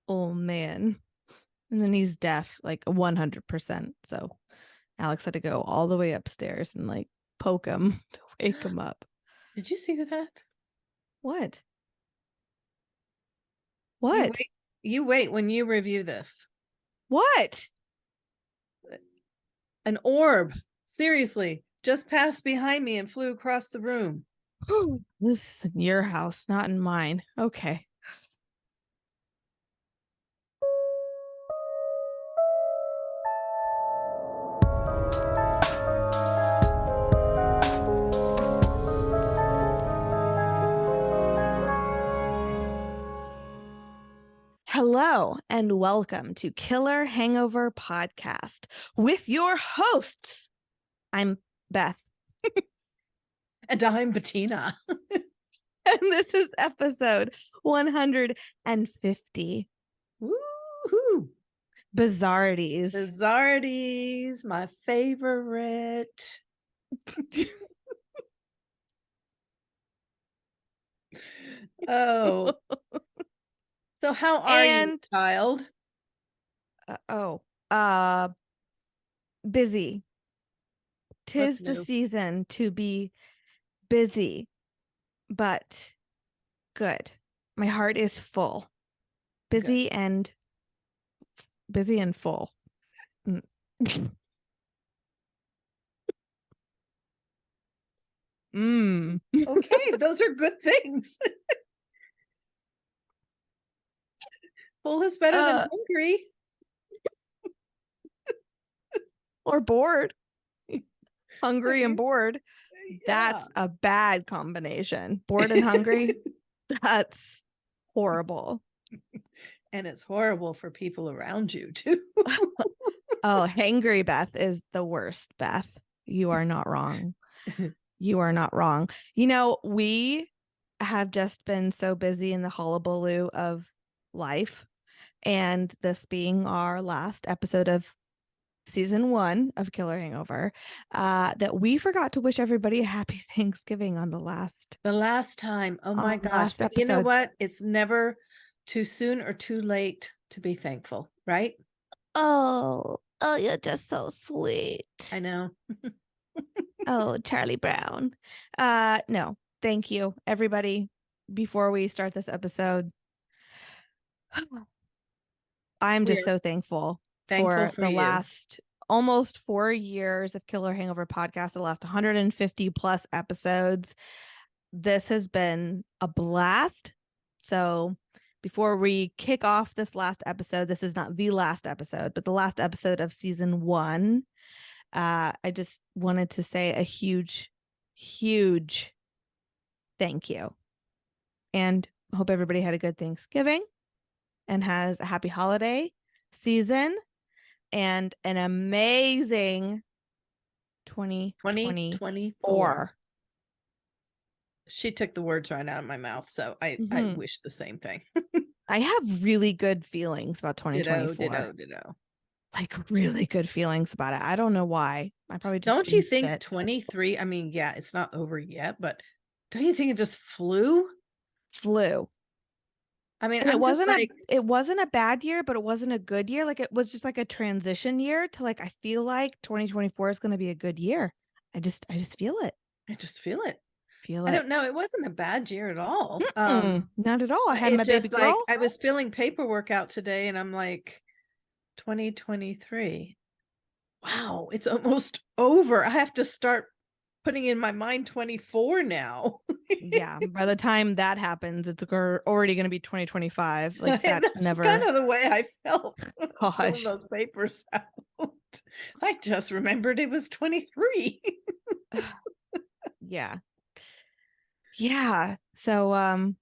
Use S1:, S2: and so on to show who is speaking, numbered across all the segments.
S1: Oh man. And then he's deaf, like 100%. So Alex had to go all the way upstairs and like poke him to wake him up.
S2: Did you see that?
S1: What?
S2: You
S1: What?
S2: wait. You wait when you review this.
S1: What?
S2: An orb, seriously, just passed behind me and flew across the room.
S1: This is in your house, not in mine. Okay. Hello and welcome to Killer Hangover Podcast with your hosts. I'm Beth.
S2: And I'm Bettina.
S1: And this is episode 150.
S2: Woohoo!
S1: Bizarrities.
S2: Bizarrities, my favorite. Oh. So how are you, child?
S1: Busy.
S2: What's
S1: Tis the
S2: new?
S1: season to be busy, but good. My heart is full. Busy and full.
S2: Okay, those are good things. Full is better than hungry.
S1: Or bored. Hungry and bored.
S2: Yeah.
S1: That's a bad combination. Bored and hungry. That's horrible.
S2: And it's horrible for people around you too.
S1: Oh, hangry Beth is the worst, Beth. You are not wrong. You are not wrong. You know, we have just been so busy in the hullabaloo of life, and this being our last episode of season 1 of Killer Hangover, that we forgot to wish everybody a happy Thanksgiving on the last
S2: time. Oh my gosh. But
S1: episode.
S2: you know what? It's never too soon or too late to be thankful, right?
S1: Oh, you're just so sweet.
S2: I know.
S1: Oh, Charlie Brown. No, thank you, everybody. Before we start this episode, I'm just so thankful for the last almost 4 years of Killer Hangover podcast, the last 150 plus episodes. This has been a blast. So before we kick off this last episode, this is not the last episode, but the last episode of season 1. I just wanted to say a huge thank you. And hope everybody had a good Thanksgiving and has a happy holiday season and an amazing 2024.
S2: She took the words right out of my mouth, so I wish the same thing.
S1: I have really good feelings about 2024.
S2: Ditto.
S1: Like really good feelings about it. I don't know why. I probably just
S2: don't you think 23? I mean, yeah, it's not over yet, but don't you think it just flew? I mean,
S1: it wasn't a bad year, but it wasn't a good year. Like it was just like a transition year to like, I feel like 2024 is going to be a good year. I just feel it.
S2: I just feel it.
S1: I
S2: don't know. It wasn't a bad year at all.
S1: Not at all. I had my baby girl.
S2: Like, I was filling paperwork out today and I'm like, 2023. Wow, it's almost over. I have to start putting in my mind 24 now.
S1: Yeah, by the time that happens, it's already going to be 2025. Like that.
S2: That's
S1: never
S2: kind of the way I felt when I was
S1: Gosh.
S2: filling those papers out. I just remembered it was 23.
S1: Yeah. So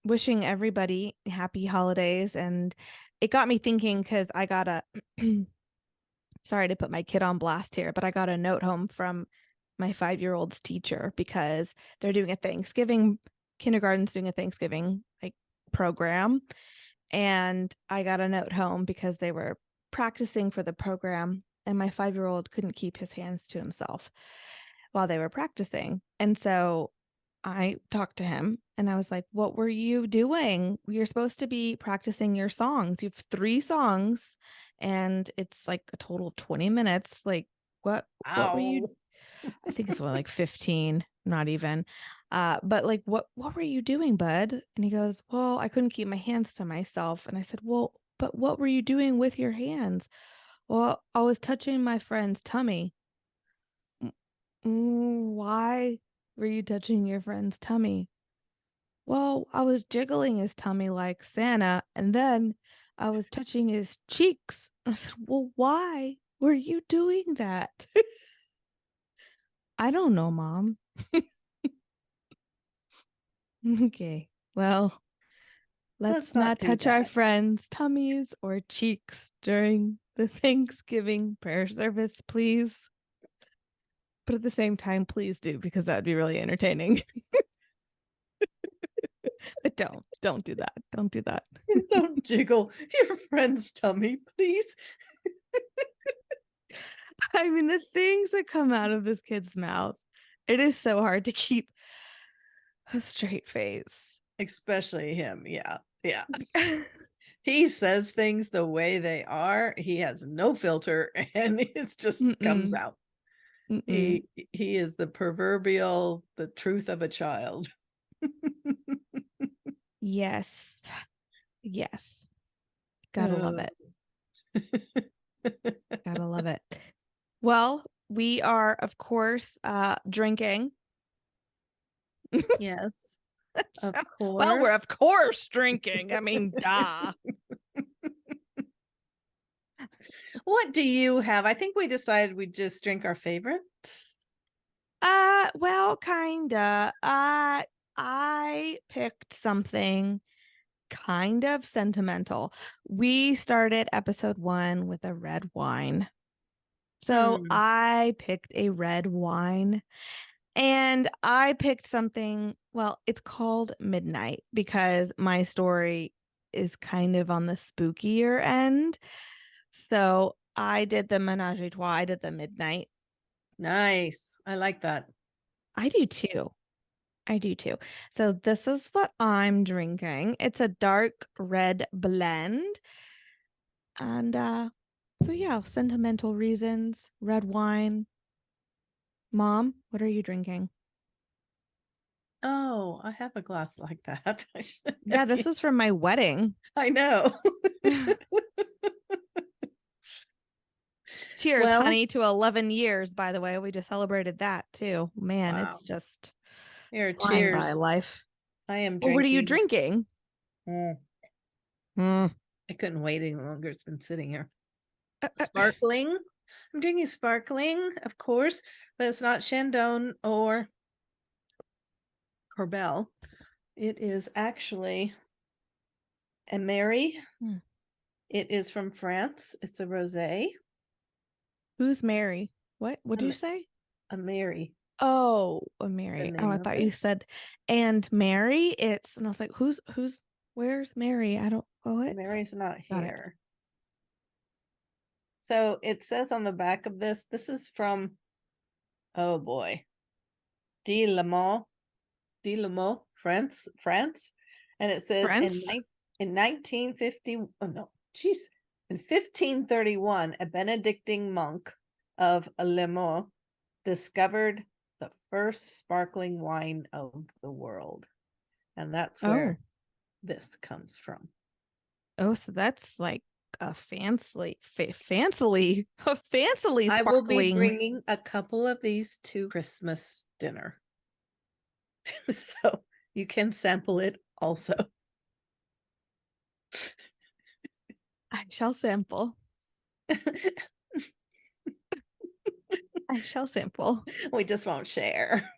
S1: wishing everybody happy holidays. And it got me thinking, because I got a sorry to put my kid on blast here, but I got a note home from my 5-year-old's teacher because they're doing a Thanksgiving, kindergarten's doing a Thanksgiving like program. And I got a note home because they were practicing for the program and my 5-year-old couldn't keep his hands to himself while they were practicing. And so I talked to him and I was like, what were you doing? You're supposed to be practicing your songs. You have 3 songs and it's like a total of 20 minutes. Like, what were you?
S2: Ow.
S1: I think it's like 15, not even. But like, what were you doing, bud? And he goes, well, I couldn't keep my hands to myself. And I said, well, but what were you doing with your hands? Well, I was touching my friend's tummy. Why were you touching your friend's tummy? Well, I was jiggling his tummy like Santa, and then I was touching his cheeks. I said, well, why were you doing that? I don't know, Mom. Okay, well, let's
S2: Let's not
S1: not
S2: do
S1: touch our
S2: that.
S1: friends' tummies or cheeks during the Thanksgiving prayer service, please. But at the same time, please do, because that would be really entertaining. But don't do that. Don't do that.
S2: Don't jiggle your friend's tummy, please.
S1: I mean, the things that come out of this kid's mouth, it is so hard to keep a straight face.
S2: Especially him. Yeah. Yeah. He says things the way they are. He has no filter and it just comes
S1: Mm-mm,
S2: out.
S1: mm-mm.
S2: He is the proverbial the truth of a child.
S1: Yes. Yes. Gotta love
S2: Oh.
S1: it. Gotta love it. Well, we are, of course, drinking.
S2: Yes,
S1: So,
S2: of
S1: well, we're
S2: course.
S1: of course drinking. I mean, duh.
S2: What do you have? I think we decided we'd just drink our favorite.
S1: Well, kinda. I picked something kind of sentimental. We started episode 1 with a red wine. So
S2: Hmm.
S1: I picked a red wine and I picked something, well, it's called Midnight because my story is kind of on the spookier end. So I did the menage a trois, I did the midnight.
S2: Nice. I like that.
S1: I do too. I do too. So this is what I'm drinking. It's a dark red blend. And so yeah, sentimental reasons, red wine. Mom, what are you drinking?
S2: Oh, I have a glass like that. I should
S1: Yeah,
S2: have
S1: this was from my wedding.
S2: I know.
S1: Cheers,
S2: Well,
S1: honey, to 11 years, by the way. We just celebrated that too. Man, it's
S2: wow.
S1: just
S2: Here,
S1: flying by
S2: cheers.
S1: life.
S2: I am
S1: Well, what are you
S2: drinking.
S1: drinking?
S2: Mm,
S1: Mm.
S2: I couldn't wait any longer. It's been sitting here.
S1: Uh, uh,
S2: Sparkling. I'm drinking sparkling, of course, but it's not Chandon or Corbel. It is actually a Mary.
S1: hmm.
S2: It is from France. It's a rosé.
S1: Who's Mary? What? What'd
S2: A,
S1: you say?
S2: a Mary,
S1: Oh, a
S2: the
S1: Mary. Oh,
S2: name
S1: I
S2: of
S1: thought
S2: it.
S1: you said and Mary. It's and I was like, where's Mary? I don't what?
S2: Mary's not
S1: Got it.
S2: here. So it says on the back of this is from, oh boy, De La Mont, De La Mont, France. And it says
S1: Prince?
S2: in 1950, oh no, jeez, in 1531, a Benedictine monk of Le Mans discovered the first sparkling wine of the world. And that's
S1: Oh.
S2: where this comes from.
S1: Oh, so that's like a fancily, a fancily
S2: I will be
S1: sparkling.
S2: bringing a couple of these to Christmas dinner. So you can sample it also.
S1: I shall sample. I shall sample.
S2: We just won't share.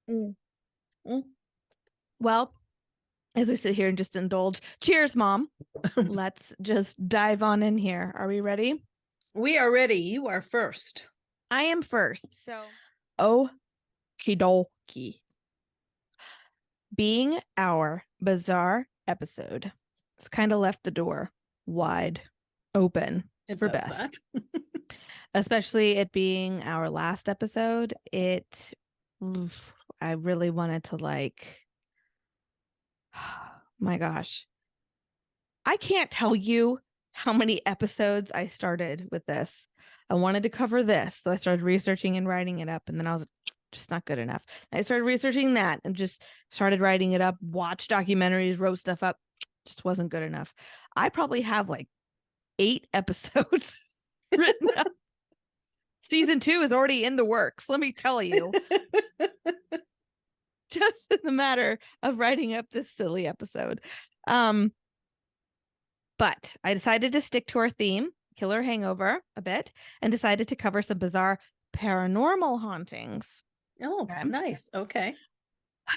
S1: Mm. Mm. Well, as we sit here and just indulge, cheers, Mom. Let's just dive on in here. Are we ready?
S2: We are ready. You are first.
S1: I am first. So, okie dokie. Being our bizarre episode, it's kind of left the door wide open
S2: It
S1: for
S2: does
S1: Beth,
S2: that.
S1: especially it being our last episode. It I really wanted to my gosh. I can't tell you how many episodes I started with this. I wanted to cover this. So I started researching and writing it up. And then I was just not good enough. I started researching that and just started writing it up, watched documentaries, wrote stuff up. Just wasn't good enough. I probably have like 8 episodes written up. Season 2 is already in the works. Let me tell you. Just in the matter of writing up this silly episode. But I decided to stick to our theme, killer hangover, a bit, and decided to cover some bizarre paranormal hauntings.
S2: Oh,
S1: Okay.
S2: nice. Okay.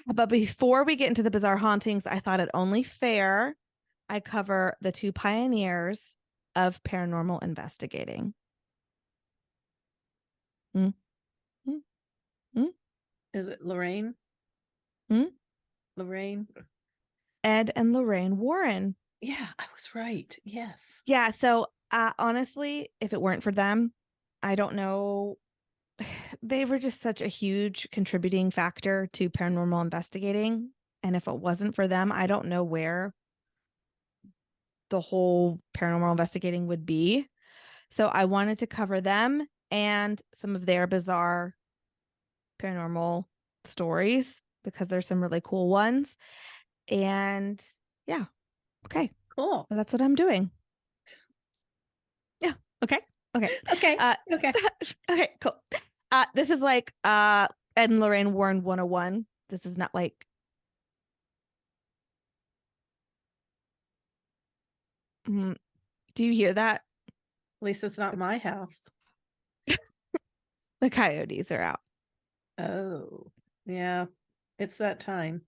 S1: But before we get into the bizarre hauntings, I thought it only fair I cover the 2 pioneers of paranormal investigating. Mm, mm, mm,
S2: Is it Lorraine?
S1: mm.
S2: Lorraine?
S1: Ed and Lorraine Warren.
S2: Yeah, I was right. Yes.
S1: Yeah. So honestly, if it weren't for them, I don't know. They were just such a huge contributing factor to paranormal investigating. And if it wasn't for them, I don't know where the whole paranormal investigating would be. So I wanted to cover them and some of their bizarre paranormal stories because there's some really cool ones. And yeah, okay.
S2: Cool.
S1: So that's what I'm doing. Yeah. Okay. Okay.
S2: Okay. Okay.
S1: Okay, cool. This is like Ed and Lorraine Warren 101. This is not like do you hear that?
S2: At least it's not my house.
S1: The coyotes are out.
S2: Oh, yeah. It's that time.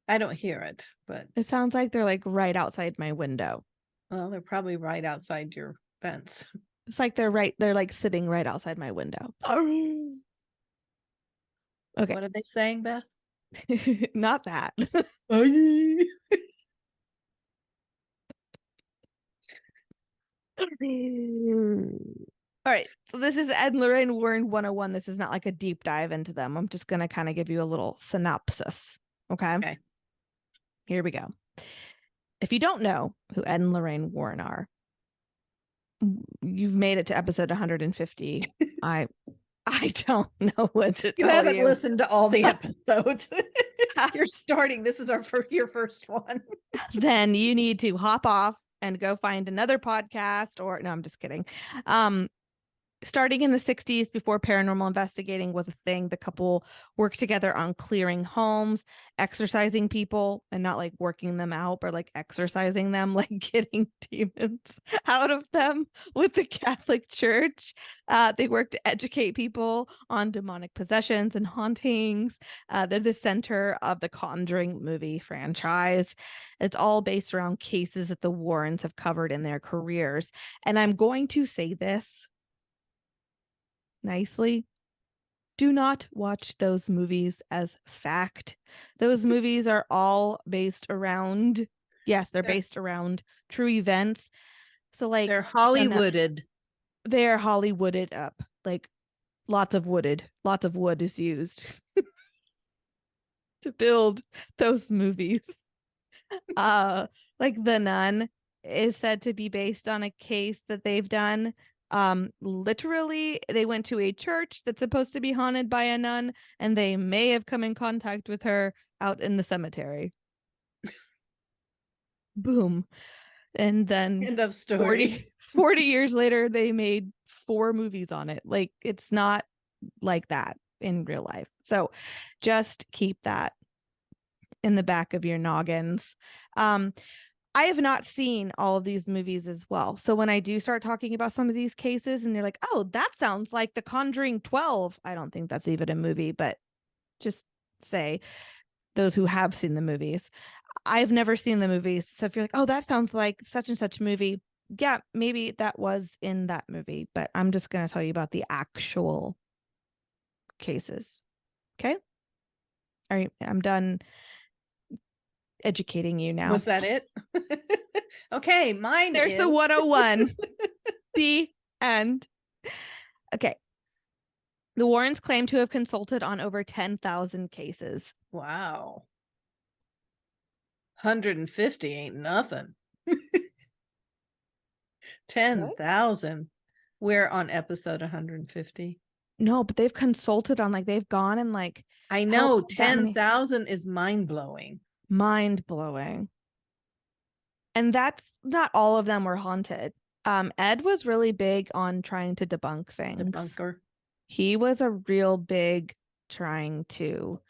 S2: I don't hear it, but
S1: It sounds like they're like right outside my window.
S2: well, they're probably right outside your fence.
S1: It's like they're like sitting right outside my window. Okay.
S2: What are they saying, Beth?
S1: Not that. All right. So this is Ed and Lorraine Warren 101. This is not like a deep dive into them. I'm just going to kind of give you a little synopsis. Okay.
S2: Okay.
S1: Here we go. If you don't know who Ed and Lorraine Warren are, you've made it to episode 150. I don't know what to tell you.
S2: You haven't listened to all the episodes. You're starting. This is your first one.
S1: Then you need to hop off and go find another podcast or no, I'm just kidding. Starting in the 60s, before paranormal investigating was a thing, the couple worked together on clearing homes, exorcising people, and not like working them out, but like exorcising them, like getting demons out of them with the Catholic Church. They worked to educate people on demonic possessions and hauntings. They're the center of the Conjuring movie franchise. It's all based around cases that the Warrens have covered in their careers. And I'm going to say this nicely. Do not watch those movies as fact. Those movies are all based around, yes, they're based around true events. So like
S2: they're Hollywooded.
S1: They're Hollywooded up. Like lots of wood is used to build those movies. Like The Nun is said to be based on a case that they've done. Literally they went to a church that's supposed to be haunted by a nun and they may have come in contact with her out in the cemetery. Boom. And then
S2: end of story.
S1: 40 years later they made 4 movies on it. Like it's not like that in real life. So just keep that in the back of your noggins. I have not seen all of these movies as well. So when I do start talking about some of these cases and you're like, oh, that sounds like The Conjuring 12. I don't think that's even a movie, but just say those who have seen the movies. I've never seen the movies. So if you're like, oh, that sounds like such and such movie. Yeah, maybe that was in that movie, but I'm just going to tell you about the actual cases. Okay. All right. I'm done educating you now.
S2: Was that it? Okay,
S1: There's the 101. The end. Okay. The Warrens claim to have consulted on over 10,000 cases.
S2: Wow. 150 ain't nothing.
S1: What?
S2: 10,000. We're on episode 150.
S1: No, but they've consulted on, like, they've gone and like
S2: I know
S1: helped that many.
S2: 10,000 is mind-blowing.
S1: Mind blowing. And that's not all of them were haunted. Ed was really big on trying to debunk
S2: The
S1: things.
S2: bunker.
S1: He was a real big trying to.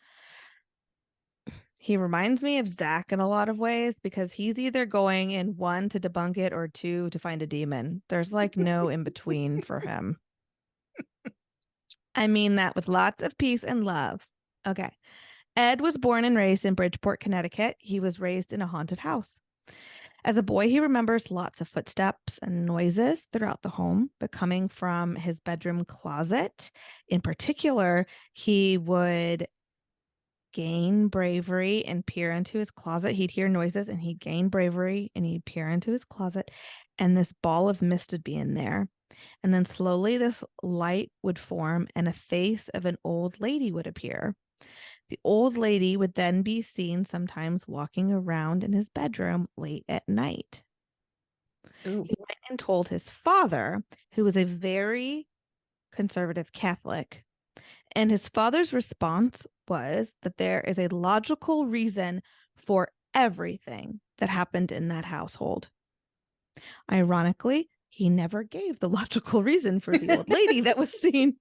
S1: He reminds me of Zach in a lot of ways because he's either going in one to debunk it or two to find a demon. There's like no in between for him. I mean that with lots of peace and love. Okay. Ed was born and raised in Bridgeport, Connecticut. He was raised in a haunted house. As a boy, he remembers lots of footsteps and noises throughout the home, but coming from his bedroom closet. In particular, he would gain bravery and peer into his closet. He'd hear noises and he'd gain bravery and he'd peer into his closet, and this ball of mist would be in there. And then slowly this light would form and a face of an old lady would appear. The old lady would then be seen sometimes walking around in his bedroom late at night.
S2: Ooh.
S1: He went and told his father, who was a very conservative Catholic, and his father's response was that there is a logical reason for everything that happened in that household. Ironically, he never gave the logical reason for the old lady that was seen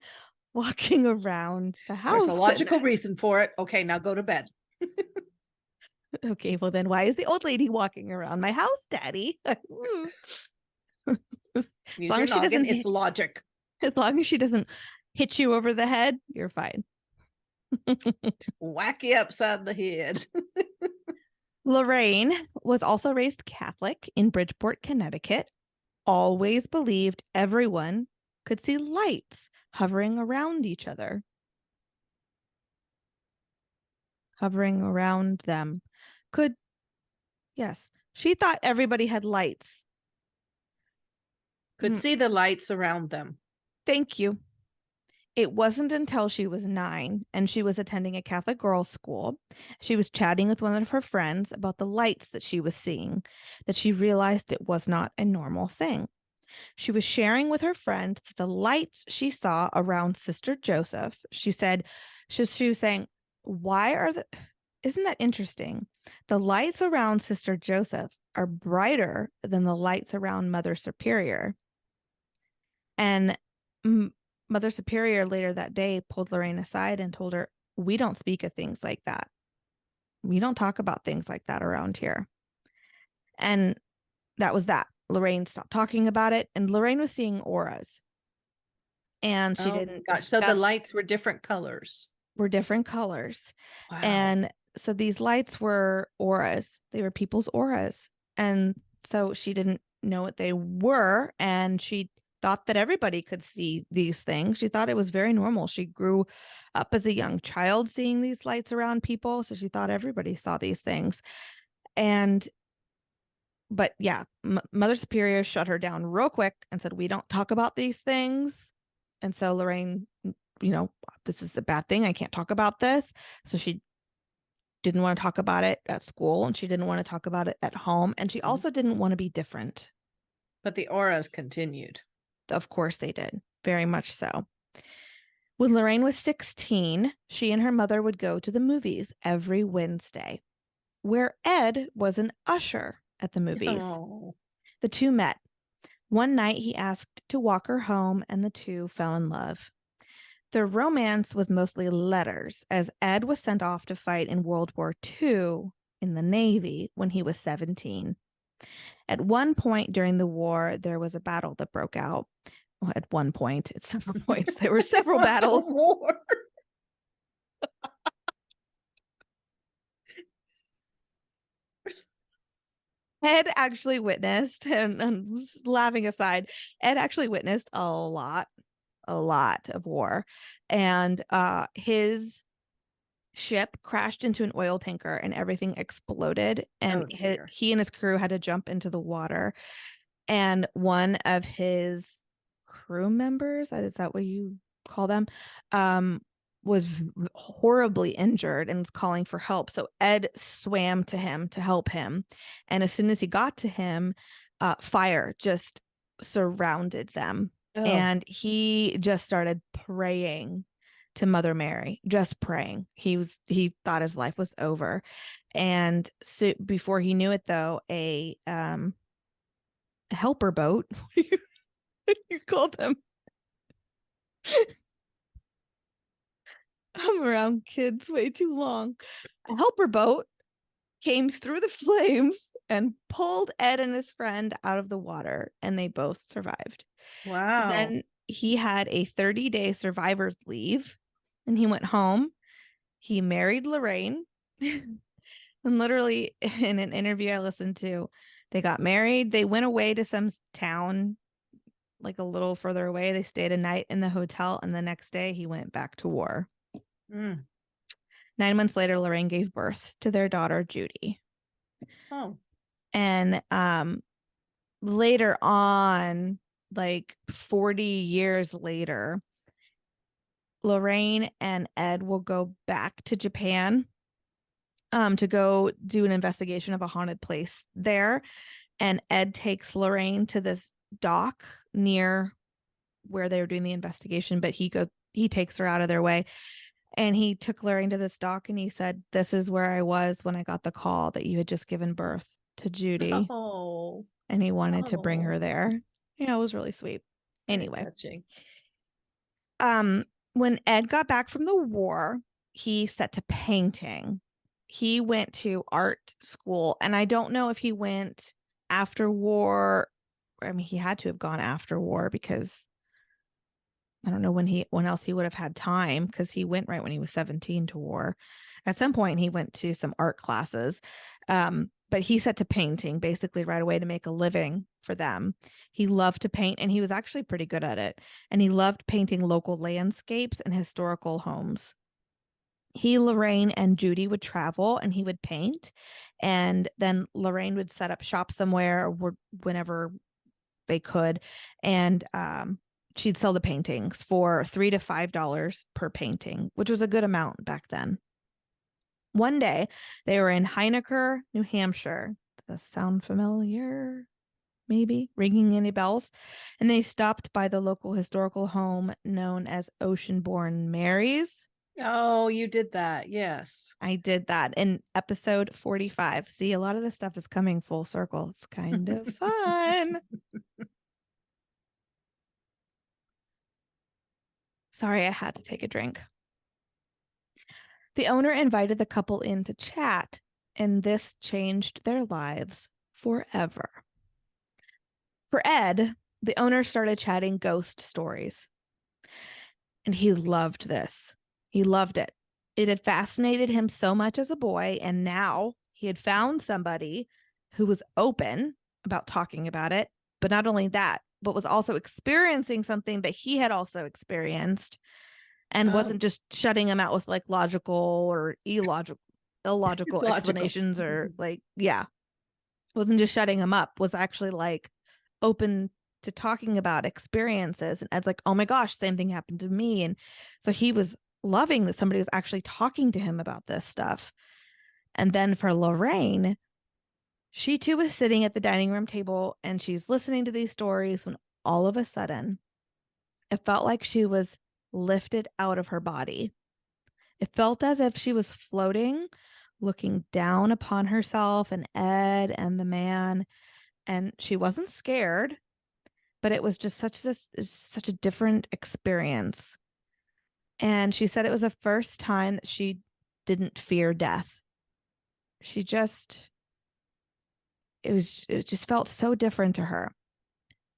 S1: walking around the house.
S2: There's a logical reason for it. Okay, now go to bed.
S1: Okay, well then why is the old lady walking around my house, Daddy? As
S2: Use
S1: long
S2: your
S1: as she
S2: noggin.
S1: doesn't
S2: It's logic.
S1: as long as she doesn't hit you over the head, you're fine.
S2: Whack you upside the head.
S1: Lorraine was also raised Catholic in Bridgeport, Connecticut, always believed everyone could see lights hovering around each other, hovering around them. Could, yes, she thought everybody had lights.
S2: Could see the lights around them.
S1: Thank you. It wasn't until she was 9 and she was attending a Catholic girls' school. She was chatting with one of her friends about the lights that she was seeing, that she realized it was not a normal thing. She was sharing with her friend that the lights she saw around Sister Joseph, she said, she was saying, why are the, isn't that interesting? The lights around Sister Joseph are brighter than the lights around Mother Superior. And Mother Superior later that day pulled Lorraine aside and told her, we don't speak of things like that. We don't talk about things like that around here. And that was that. Lorraine stopped talking about it, and Lorraine was seeing auras. And she didn't
S2: gosh. So the lights were different colors.
S1: Were different colors.
S2: Wow.
S1: And so these lights were auras. They were people's auras. And so she didn't know what they were. And she thought that everybody could see these things. She thought it was very normal. She grew up as a young child seeing these lights around people. So she thought everybody saw these things. But yeah, Mother Superior shut her down real quick and said, we don't talk about these things. And so Lorraine, this is a bad thing. I can't talk about this. So she didn't want to talk about it at school, and she didn't want to talk about it at home. And she also didn't want to be different.
S2: But the auras continued.
S1: Of course they did. Very much so. When Lorraine was 16, she and her mother would go to the movies every Wednesday, where Ed was an usher at the movies.
S2: Oh.
S1: The two met. One night he asked to walk her home, and the two fell in love. Their romance was mostly letters, as Ed was sent off to fight in World War II in the Navy when he was 17. At one point during the war, there was a battle that broke out. Well, at one point, at several points, there were several battles.
S2: War.
S1: Ed actually witnessed, and laughing aside, Ed actually witnessed a lot of war. And his ship crashed into an oil tanker and everything exploded. And he and his crew had to jump into the water. And one of his crew members, is that what you call them, was horribly injured and was calling for help. So Ed swam to him to help him. And as soon as he got to him, fire just surrounded them.
S2: Oh,
S1: And he just started praying to Mother Mary, just praying. He thought his life was over. And so before he knew it though, a helper boat, you call them. I'm around kids way too long. A helper boat came through the flames and pulled Ed and his friend out of the water, and they both survived.
S2: wow.
S1: Then he had a 30-day survivor's leave, and he went home. He married Lorraine. And literally, in an interview I listened to, they got married. They went away to some town like a little further away. They stayed a night in the hotel, and the next day he went back to war.
S2: Mm.
S1: 9 months later, Lorraine gave birth to their daughter, Judy.
S2: Oh,
S1: And later on, like 40 years later, Lorraine and Ed will go back to Japan to go do an investigation of a haunted place there. And Ed takes Lorraine to this dock near where they were doing the investigation, but he takes her out of their way. And he took Lorraine to this dock and he said, "This is where I was when I got the call that you had just given birth to Judy."
S2: oh,
S1: And he wanted to bring
S2: oh,
S1: her there. Yeah, it was really sweet.
S2: very
S1: Anyway,
S2: touching.
S1: um, when Ed got back from the war, he set to painting. He went to art school, and I don't know if he went after war. I mean, he had to have gone after war because I don't know when else he would have had time because he went right when he was 17 to war. At some point, he went to some art classes, but he set to painting basically right away to make a living for them. He loved to paint, and he was actually pretty good at it. And he loved painting local landscapes and historical homes. He, Lorraine, and Judy would travel, and he would paint, and then Lorraine would set up shop somewhere whenever they could, and she'd sell the paintings for $3 to $5 per painting, which was a good amount back then. One day, they were in Heinecker, New Hampshire. Does that sound familiar? Maybe ringing any bells? And they stopped by the local historical home known as Oceanborn Mary's.
S2: Oh, you did that. Yes.
S1: I did that in episode 45. See, a lot of this stuff is coming full circle. It's kind of fun. Sorry, I had to take a drink. The owner invited the couple in to chat, and this changed their lives forever. For Ed, the owner started chatting ghost stories, and he loved this. He loved it. It had fascinated him so much as a boy, and now he had found somebody who was open about talking about it, but not only that, but was also experiencing something that he had also experienced and
S2: Oh,
S1: wasn't just shutting him out with like logical or
S2: it's
S1: illogical
S2: logical.
S1: explanations or like, yeah, wasn't just shutting him up, was actually like open to talking about experiences. And Ed's like, "Oh my gosh, same thing happened to me." And so he was loving that somebody was actually talking to him about this stuff. And then for Lorraine, she too was sitting at the dining room table and she's listening to these stories when all of a sudden it felt like she was lifted out of her body. It felt as if she was floating, looking down upon herself and Ed and the man. And she wasn't scared, but it was just such a different experience. And she said it was the first time that she didn't fear death. She just it just felt so different to her.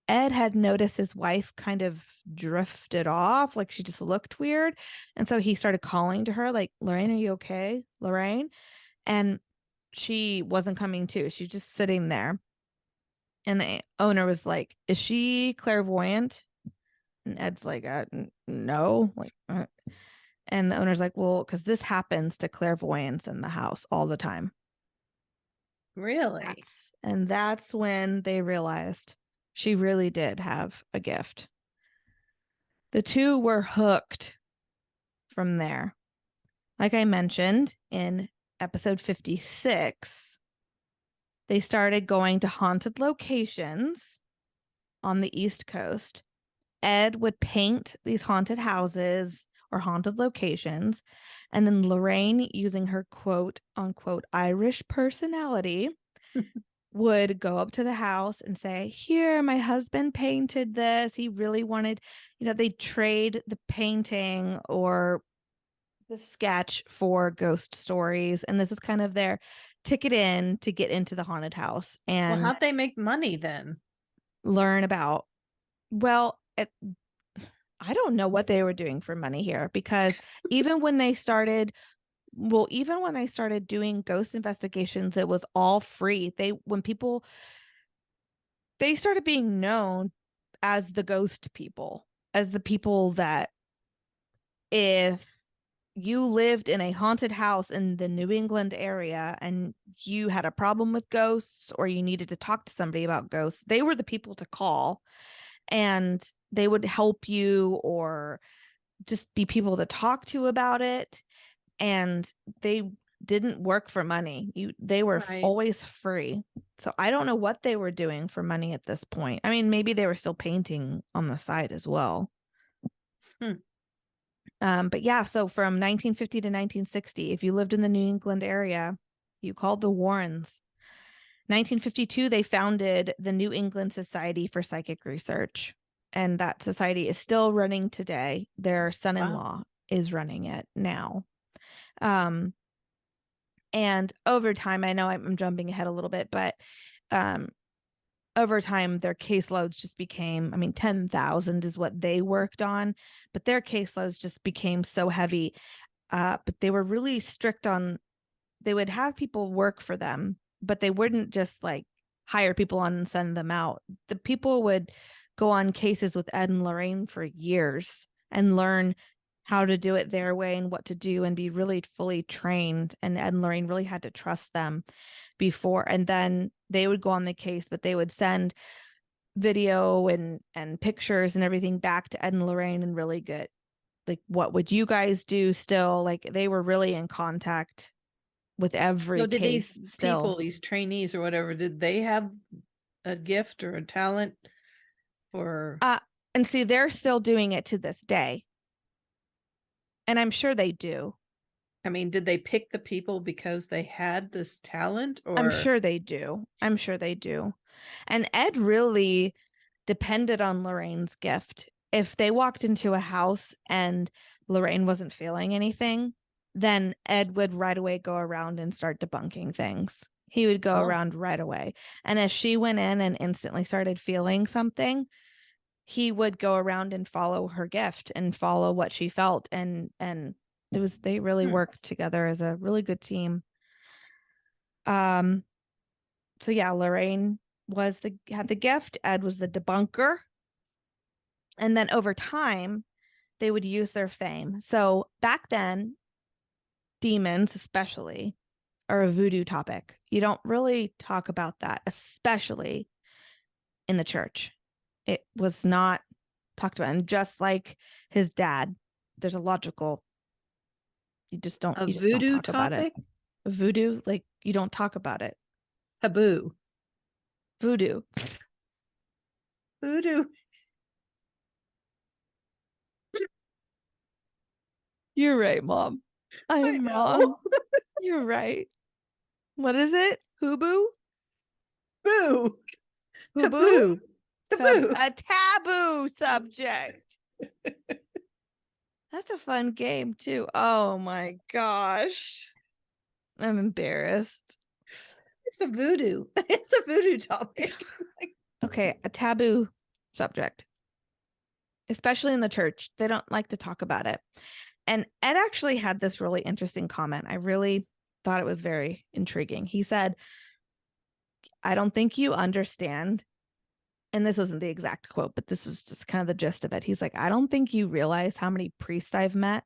S1: Ed had noticed his wife kind of drifted off, like she just looked weird. And so he started calling to her, like, "Lorraine, are you okay? Lorraine?" And she wasn't coming to. She was just sitting there. And the owner was like, "Is she clairvoyant?" And Ed's like, no. And the owner's like, "Well, because this happens to clairvoyants in the house all the time."
S2: Really?
S1: That's when they realized she really did have a gift. The two were hooked from there. Like I mentioned in episode 56, they started going to haunted locations on the East Coast. Ed would paint these haunted houses or haunted locations. And then Lorraine, using her quote unquote Irish personality, would go up to the house and say, "Here, my husband painted this. He really wanted, they'd trade the painting or the sketch for ghost stories." And this was kind of their ticket in to get into the haunted house
S2: Well,
S1: and
S2: how'd they make money then?
S1: learn about, well, I don't know what they were doing for money here, because even when they started, even when they started doing ghost investigations, it was all free. They started being known as the ghost people, as the people that, if you lived in a haunted house in the New England area and you had a problem with ghosts or you needed to talk to somebody about ghosts, they were the people to call, and they would help you or just be people to talk to about it. And they didn't work for money. They were
S2: Right.
S1: always free. So I don't know what they were doing for money at this point. I mean, maybe they were still painting on the side as well.
S2: Hmm.
S1: But yeah, so from 1950 to 1960, if you lived in the New England area, you called the Warrens. 1952, they founded the New England Society for Psychic Research, and that society is still running today. Their
S2: Wow.
S1: son-in-law is running it now. Um, and over time, I know I'm jumping ahead a little bit, but um, over time, their caseloads just became, I mean, 10,000 is what they worked on, but their caseloads just became so heavy. But they were really strict on, they would have people work for them, but they wouldn't just like hire people on and send them out. The people would go on cases with Ed and Lorraine for years and learn how to do it their way and what to do and be really fully trained. And Ed and Lorraine really had to trust them before. And then they would go on the case, but they would send video and pictures and everything back to Ed and Lorraine and really get like, what would you guys do still? Like they were really in contact with every
S2: So did these
S1: case
S2: people,
S1: still.
S2: these trainees or whatever, did they have a gift or a talent or
S1: Uh, and see, they're still doing it to this day. And I'm sure they do.
S2: I mean, did they pick the people because they had this talent
S1: I'm
S2: or
S1: sure they do. I'm sure they do. And Ed really depended on Lorraine's gift. If they walked into a house and Lorraine wasn't feeling anything, then Ed would right away go around and start debunking things. He would go
S2: oh,
S1: around right away. And if she went in and instantly started feeling something, he would go around and follow her gift and follow what she felt. And it was, they really
S2: hmm.
S1: worked together as a really good team. Um, so yeah, Lorraine had the gift, Ed was the debunker. And then over time, they would use their fame. So back then, demons, especially, are a voodoo topic. You don't really talk about that, especially in the church. It was not talked about. And just like his dad, there's a logical,
S2: A
S1: you just don't
S2: voodoo
S1: talk about it.
S2: topic?
S1: Voodoo, like you don't talk about it.
S2: Taboo.
S1: Voodoo.
S2: Voodoo.
S1: You're right, Mom.
S2: I
S1: I'm
S2: know.
S1: wrong. You're right. What is it? Hooboo?
S2: Boo.
S1: Hooboo?
S2: Taboo. Taboo.
S1: A taboo subject. That's a fun game too. Oh my gosh. I'm embarrassed.
S2: It's a voodoo. It's a voodoo topic.
S1: Okay, a taboo subject, especially in the church. They don't like to talk about it. And Ed actually had this really interesting comment. I really thought it was very intriguing. He said, "I don't think you understand." And this wasn't the exact quote, but this was just kind of the gist of it. He's like, "I don't think you realize how many priests I've met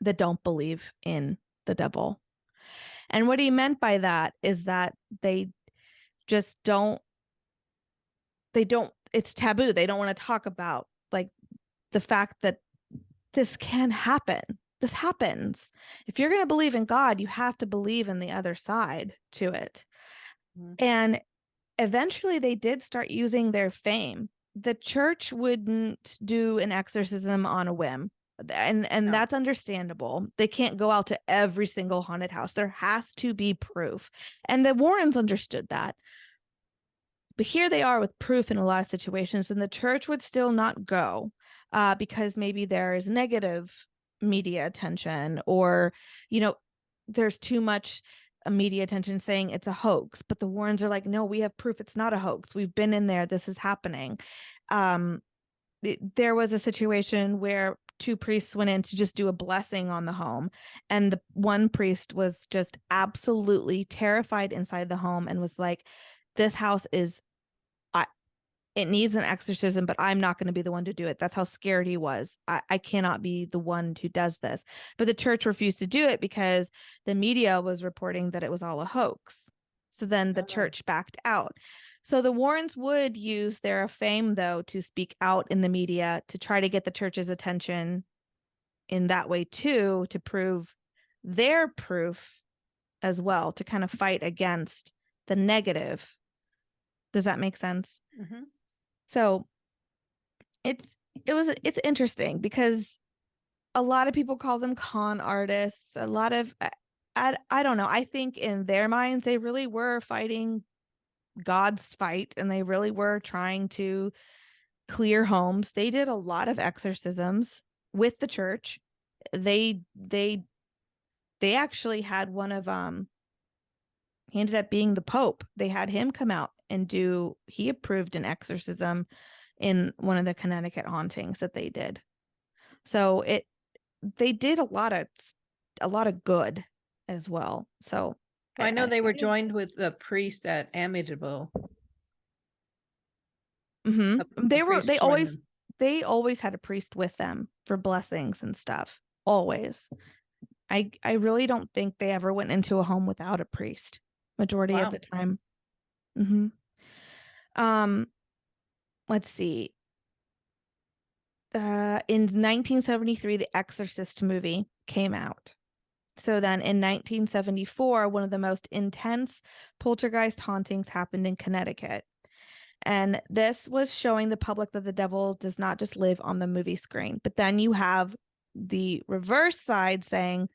S1: that don't believe in the devil." And what he meant by that is that they just don't, it's taboo. They don't want to talk about like the fact that this can happen. This happens. If you're going to believe in God, you have to believe in the other side to it.
S2: Mhm.
S1: And eventually they did start using their fame. The church wouldn't do an exorcism on a whim. And
S2: No.
S1: that's understandable. They can't go out to every single haunted house. There has to be proof. And the Warrens understood that. But here they are with proof in a lot of situations, and the church would still not go because maybe there's negative media attention, or, there's too much media attention saying it's a hoax. But the Warrens are like, no, we have proof it's not a hoax. We've been in there. This is happening. There was a situation where two priests went in to just do a blessing on the home, and the one priest was just absolutely terrified inside the home and was like, this house is, it needs an exorcism, but I'm not going to be the one to do it. That's how scared he was. I cannot be the one who does this. But the church refused to do it because the media was reporting that it was all a hoax. So then the
S2: Oh.
S1: church backed out. So the Warrens would use their fame, though, to speak out in the media to try to get the church's attention in that way, too, to prove their proof as well, to kind of fight against the negative. Does that make sense?
S2: Mm-hmm.
S1: So it's interesting because a lot of people call them con artists. A lot of I don't know. I think in their minds they really were fighting God's fight, and they really were trying to clear homes. They did a lot of exorcisms with the church. They actually had one of he ended up being the Pope. They had him come out and he approved an exorcism in one of the Connecticut hauntings that they did. So they did a lot of good as well. So
S2: Well, I know they were joined with the priest at Amityville. A priest joined them.
S1: they always had a priest with them for blessings and stuff. Always. I really don't think they ever went into a home without a priest majority of
S2: Wow.
S1: the time. Mm-hmm. Let's see. In 1973, The Exorcist movie came out. So then in 1974, one of the most intense poltergeist hauntings happened in Connecticut. And this was showing the public that the devil does not just live on the movie screen. But then you have the reverse side saying,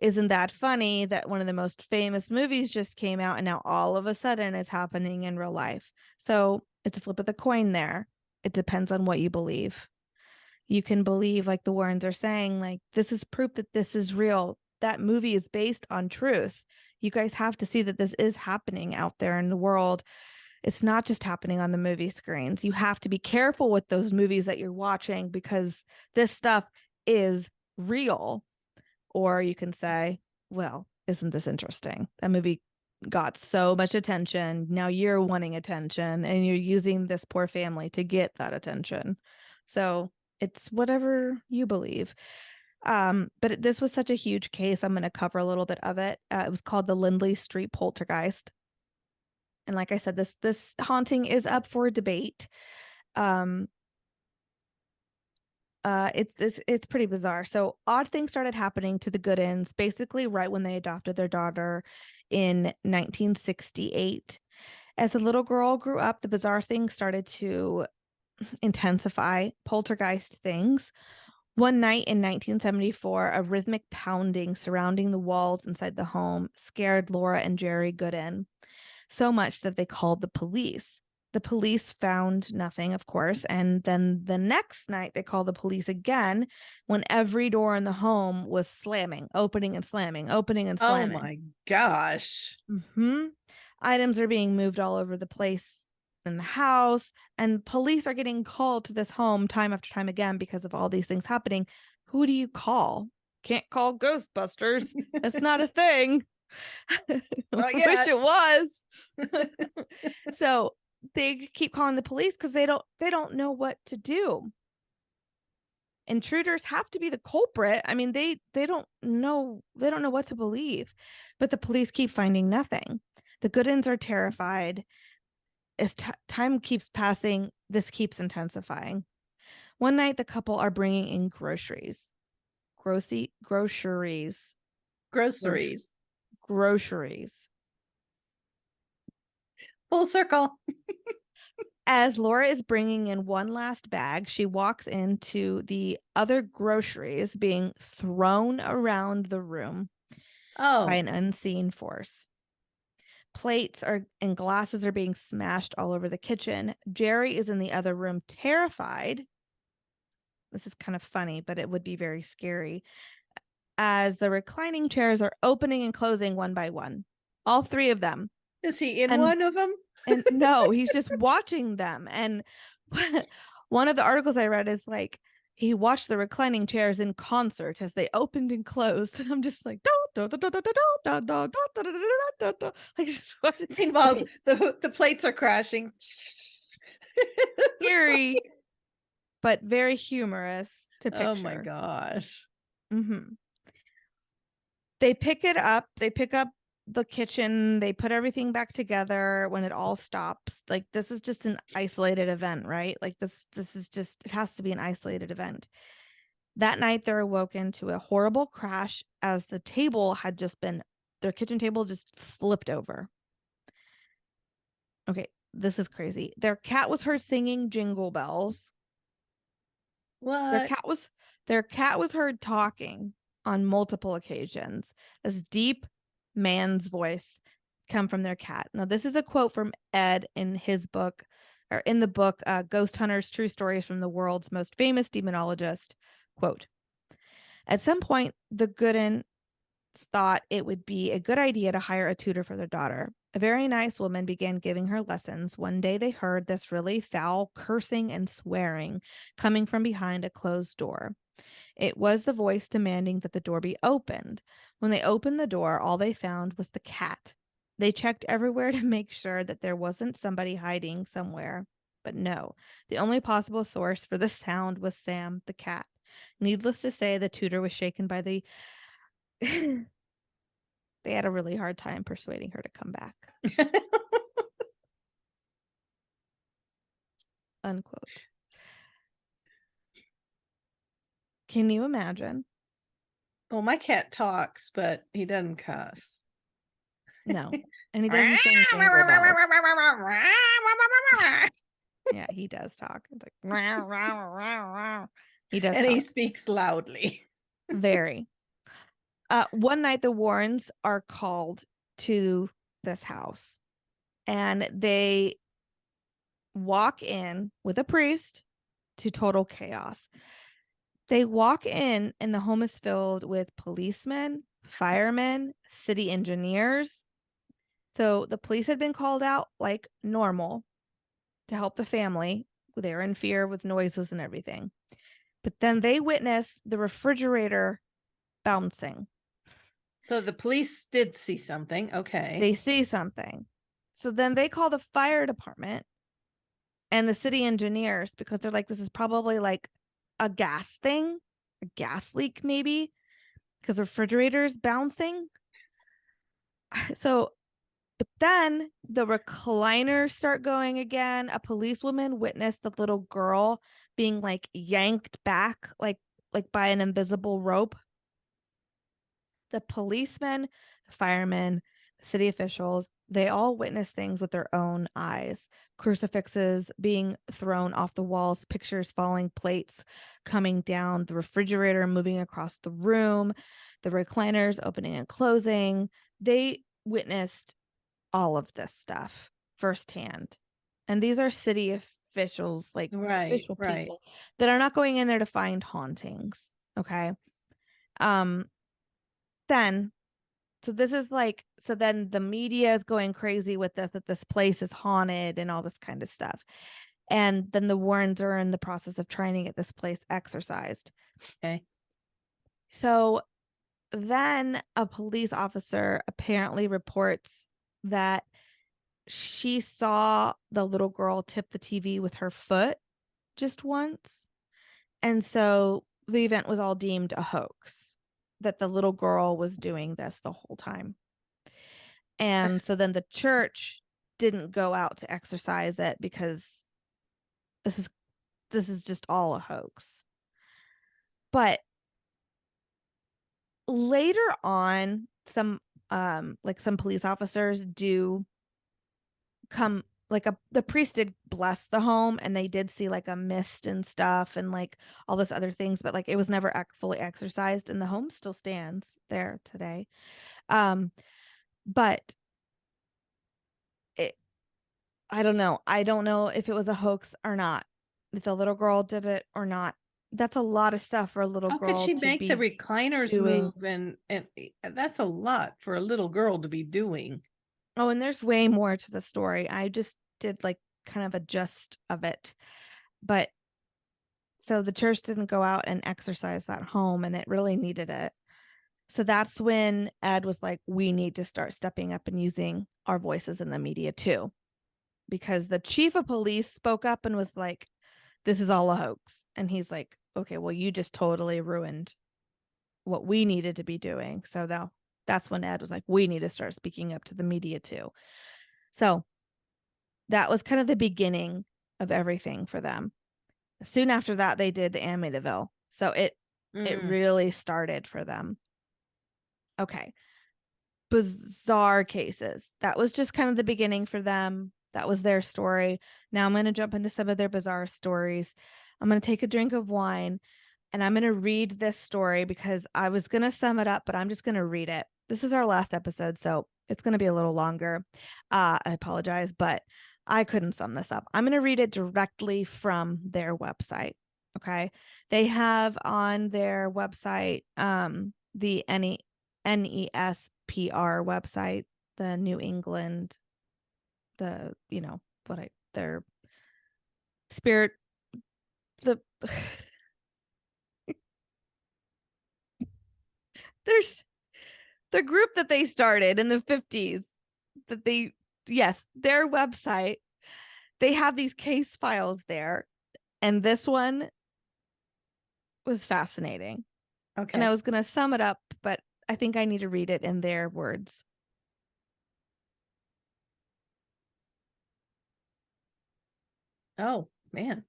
S1: isn't that funny that one of the most famous movies just came out and now all of a sudden it's happening in real life? So it's a flip of the coin there. It depends on what you believe. You can believe, like the Warrens are saying, like, this is proof that this is real. That movie is based on truth. You guys have to see that this is happening out there in the world. It's not just happening on the movie screens. You have to be careful with those movies that you're watching because this stuff is real. Or you can say, well, isn't this interesting? That movie got so much attention. Now you're wanting attention and you're using this poor family to get that attention. So it's whatever you believe. But this was such a huge case. I'm going to cover a little bit of it. It was called the Lindley Street Poltergeist. And like I said, this haunting is up for debate. It's pretty bizarre. So odd things started happening to the Goodins basically right when they adopted their daughter in 1968. As the little girl grew up, the bizarre things started to intensify, poltergeist things. One night in 1974, a rhythmic pounding surrounding the walls inside the home scared Laura and Jerry Goodin so much that they called the police. The police found nothing, of course, and then the next night they called the police again when every door in the home was slamming, opening and slamming, opening and
S2: Oh
S1: slamming.
S2: my gosh.
S1: Mm-hmm. Items are being moved all over the place in the house, and police are getting called to this home time after time again because of all these things happening. Who do you call? Can't call Ghostbusters. That's not a thing.
S2: Not
S1: I wish
S2: yet.
S1: it was. So they keep calling the police because they don't know what to do. Intruders have to be the culprit. I mean, they don't know what to believe. But the police keep finding nothing. The Goodins are terrified. As time keeps passing, this keeps intensifying. One night, the couple are bringing in groceries. Groceries.
S2: Groceries.
S1: Groceries.
S2: Full circle.
S1: As Laura is bringing in one last bag, she walks into the other groceries being thrown around the room by
S2: Oh,
S1: an unseen force. Plates are and glasses are being smashed all over the kitchen. Jerry is in the other room, terrified. This is kind of funny, but it would be very scary as the reclining chairs are opening and closing one by one. All three of them.
S2: is he in
S1: And
S2: one of them?
S1: and no, he's just watching them. And one of the articles I read is like he watched the reclining chairs in concert as they opened and closed. And I'm just like, like just watching.
S2: Meanwhile,
S1: Okay,
S2: the plates are crashing.
S1: scary, but very humorous to
S2: Oh my
S1: picture.
S2: gosh.
S1: Mm-hmm. They pick it up. They pick up the kitchen. They put everything back together when it all stops. Like this is just an isolated event, right? Like this is just it has to be an isolated event. That night they're awoken to a horrible crash as the table had just been their kitchen table just flipped over. Okay, this is crazy. Their cat was heard singing jingle bells. Their
S2: What?
S1: cat was their cat was heard talking on multiple occasions. This deep man's voice come from their cat. Now, this is a quote from Ed in his book, or in the book, Ghost Hunters: True Stories from the World's Most Famous Demonologist. Quote: At some point, the Goodens thought it would be a good idea to hire a tutor for their daughter. A very nice woman began giving her lessons. One day they heard this really foul cursing and swearing coming from behind a closed door. It was the voice demanding that the door be opened. When they opened the door, all they found was the cat. They checked everywhere to make sure that there wasn't somebody hiding somewhere. But no, the only possible source for the sound was Sam, the cat. Needless to say, the tutor was shaken by the they had a really hard time persuading her to come back. Unquote. Can you imagine?
S2: Well, my cat talks, but he doesn't cuss.
S1: No. And he doesn't sing jingle bells. Yeah, he does talk. It's like rah, rah, rah, rah. He does
S2: And he
S1: talk.
S2: speaks loudly.
S1: Very. One night the Warrens are called to this house and they walk in with a priest to total chaos. They walk in and the home is filled with policemen, firemen, city engineers. So the police had been called out like normal to help the family. They were in fear with noises and everything. But then they witnessed the refrigerator bouncing.
S2: So the police did see something. Okay.
S1: They see something. So then they call the fire department and the city engineers because they're like, this is probably like a gas thing, a gas leak, maybe, because the refrigerator is bouncing. So, but then the recliners start going again. A policewoman witnessed the little girl being like yanked back, like by an invisible rope. The policemen, the firemen, the city officials, they all witness things with their own eyes. Crucifixes being thrown off the walls, pictures falling, plates coming down, the refrigerator moving across the room, the recliners opening and closing. They witnessed all of this stuff firsthand. And these are city officials, like
S2: Right,
S1: official
S2: right.
S1: people that are not going in there to find hauntings. Okay. Um, then so this is like so then the media is going crazy with this that this place is haunted and all this kind of stuff. And then the Warrens are in the process of trying to get this place exorcised.
S2: Okay.
S1: So then a police officer apparently reports that she saw the little girl tip the TV with her foot just once. And so the event was all deemed a hoax, that the little girl was doing this the whole time. And so then the church didn't go out to exercise it because this was this is just all a hoax. But later on, some police officers do come, like the priest did bless the home, and they did see like a mist and stuff and like all this other things, but like it was never fully exorcised, and the home still stands there today. um but it I don't know. I don't know if it was a hoax or not, if the little girl did it or not. That's a lot of stuff for a little
S2: How could
S1: girl
S2: she
S1: to
S2: make the
S1: be
S2: recliners
S1: doing.
S2: move? And that's a lot for a little girl to be doing.
S1: Oh, and there's way more to the story. I just did like kind of a gist of it. But so the church didn't go out and exercise that home, and it really needed it. So that's when Ed was like, we need to start stepping up and using our voices in the media too. Because the chief of police spoke up and was like, this is all a hoax. And he's like, okay, well, you just totally ruined what we needed to be doing. So that's when Ed was like, we need to start speaking up to the media too. So that was kind of the beginning of everything for them. Soon after that, they did the Amityville. So it
S2: Mm.
S1: really started for them. Okay. Bizarre cases. That was just kind of the beginning for them. That was their story. Now I'm going to jump into some of their bizarre stories. I'm going to take a drink of wine, and I'm going to read this story because I was going to sum it up, but I'm just going to read it. This is our last episode, so it's going to be a little longer. I apologize, but I couldn't sum this up. I'm going to read it directly from their website. Okay. They have on their website the NESPR website, the New England, the, their spirit, the, there's the group that they started in the 50s, that they, yes, their website, they have these case files there. And this one was fascinating. And I
S2: Okay.
S1: was going to sum it up, but I think I need to read it in their words.
S2: Oh, man.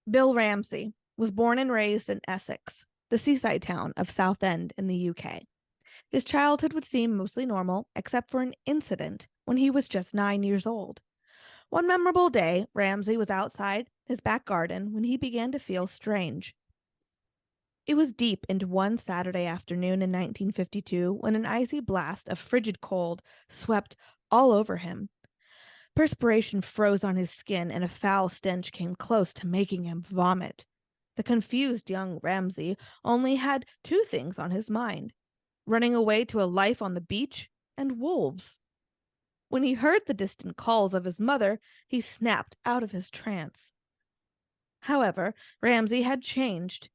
S1: Bill Ramsey was born and raised in Essex, the seaside town of Southend in the UK. His childhood would seem mostly normal, except for an incident when he was just 9 years old. One memorable day, Ramsey was outside his back garden when he began to feel strange. It was deep into one Saturday afternoon in 1952 when an icy blast of frigid cold swept all over him. Perspiration froze on his skin, and a foul stench came close to making him vomit. The confused young Ramsey only had two things on his mind: running away to a life on the beach and wolves. When he heard the distant calls of his mother, he snapped out of his trance. However, Ramsey had changed.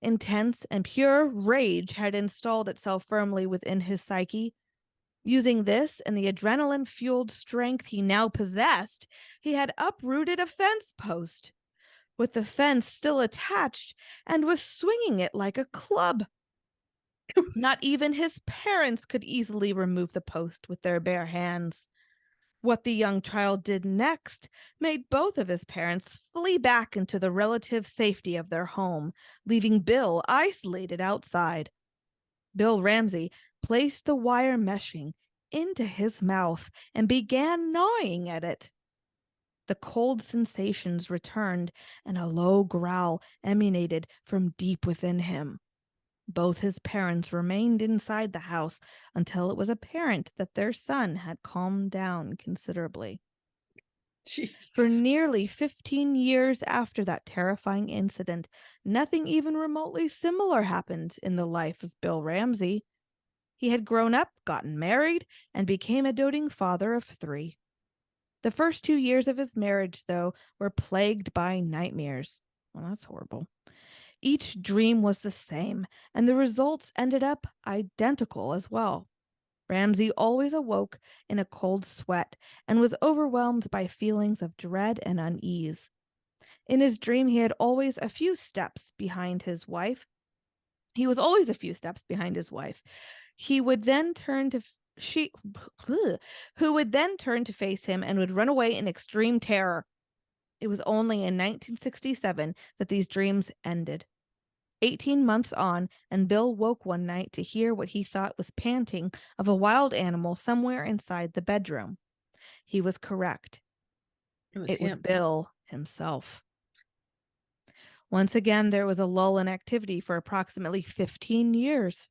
S1: Intense and pure rage had installed itself firmly within his psyche. Using this and the adrenaline fueled strength he now possessed, he had uprooted a fence post, with the fence still attached, and was swinging it like a club. Not even his parents could easily remove the post with their bare hands. What the young child did next made both of his parents flee back into the relative safety of their home, leaving Bill isolated outside. Bill Ramsey placed the wire meshing into his mouth and began gnawing at it. The cold sensations returned, and a low growl emanated from deep within him. Both his parents remained inside the house until it was apparent that their son had calmed down considerably. For
S2: Jeez.
S1: nearly 15 years after that terrifying incident, nothing even remotely similar happened in the life of Bill Ramsey. He had grown up, gotten married, and became a doting father of three. The first 2 years of his marriage, though, were plagued by nightmares. Well, that's horrible. Each dream was the same, and the results ended up identical as well. Ramsey always awoke in a cold sweat and was overwhelmed by feelings of dread and unease. In his dream, he had always a few steps behind his wife. He was always a few steps behind his wife. He would then turn to she who would then turn to face him and would run away in extreme terror. It was only in 1967 that these dreams ended. 18 months on, and Bill woke one night to hear what he thought was panting of a wild animal somewhere inside the bedroom. He was correct.
S2: It was
S1: It was
S2: him.
S1: Bill himself. Once again, there was a lull in activity for approximately 15 years.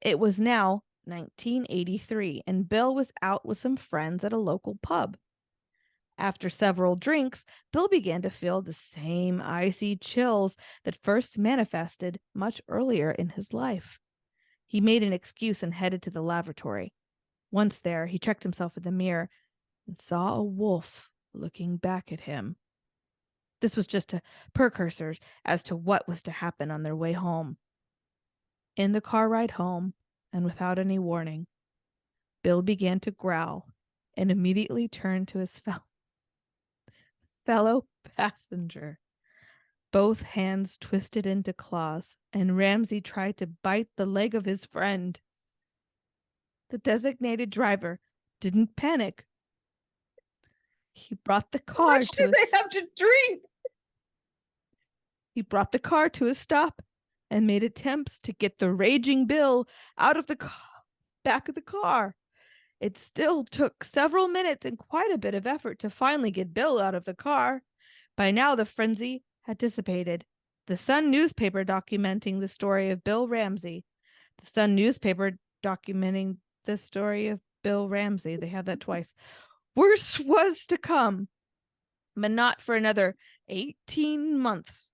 S1: It was now 1983, and Bill was out with some friends at a local pub. After several drinks, Bill began to feel the same icy chills that first manifested much earlier in his life. He made an excuse and headed to the lavatory. Once there, he checked himself in the mirror and saw a wolf looking back at him. This was just a precursor as to what was to happen on their way home. In the car ride home, and without any warning, Bill began to growl and immediately turned to his fellow passenger. Both hands twisted into claws, and Ramsey tried to bite the leg of his friend. The designated driver didn't panic. He brought the
S2: How
S1: car
S2: much
S1: to
S2: do they have to drink?
S1: He brought the car to a stop and made attempts to get the raging Bill out of the back of the car. It still took several minutes and quite a bit of effort to finally get Bill out of the car. By now, the frenzy had dissipated. The Sun newspaper documenting the story of Bill Ramsey. The Sun newspaper documenting the story of Bill Ramsey. They had that twice. Worse was to come, but not for another 18 months.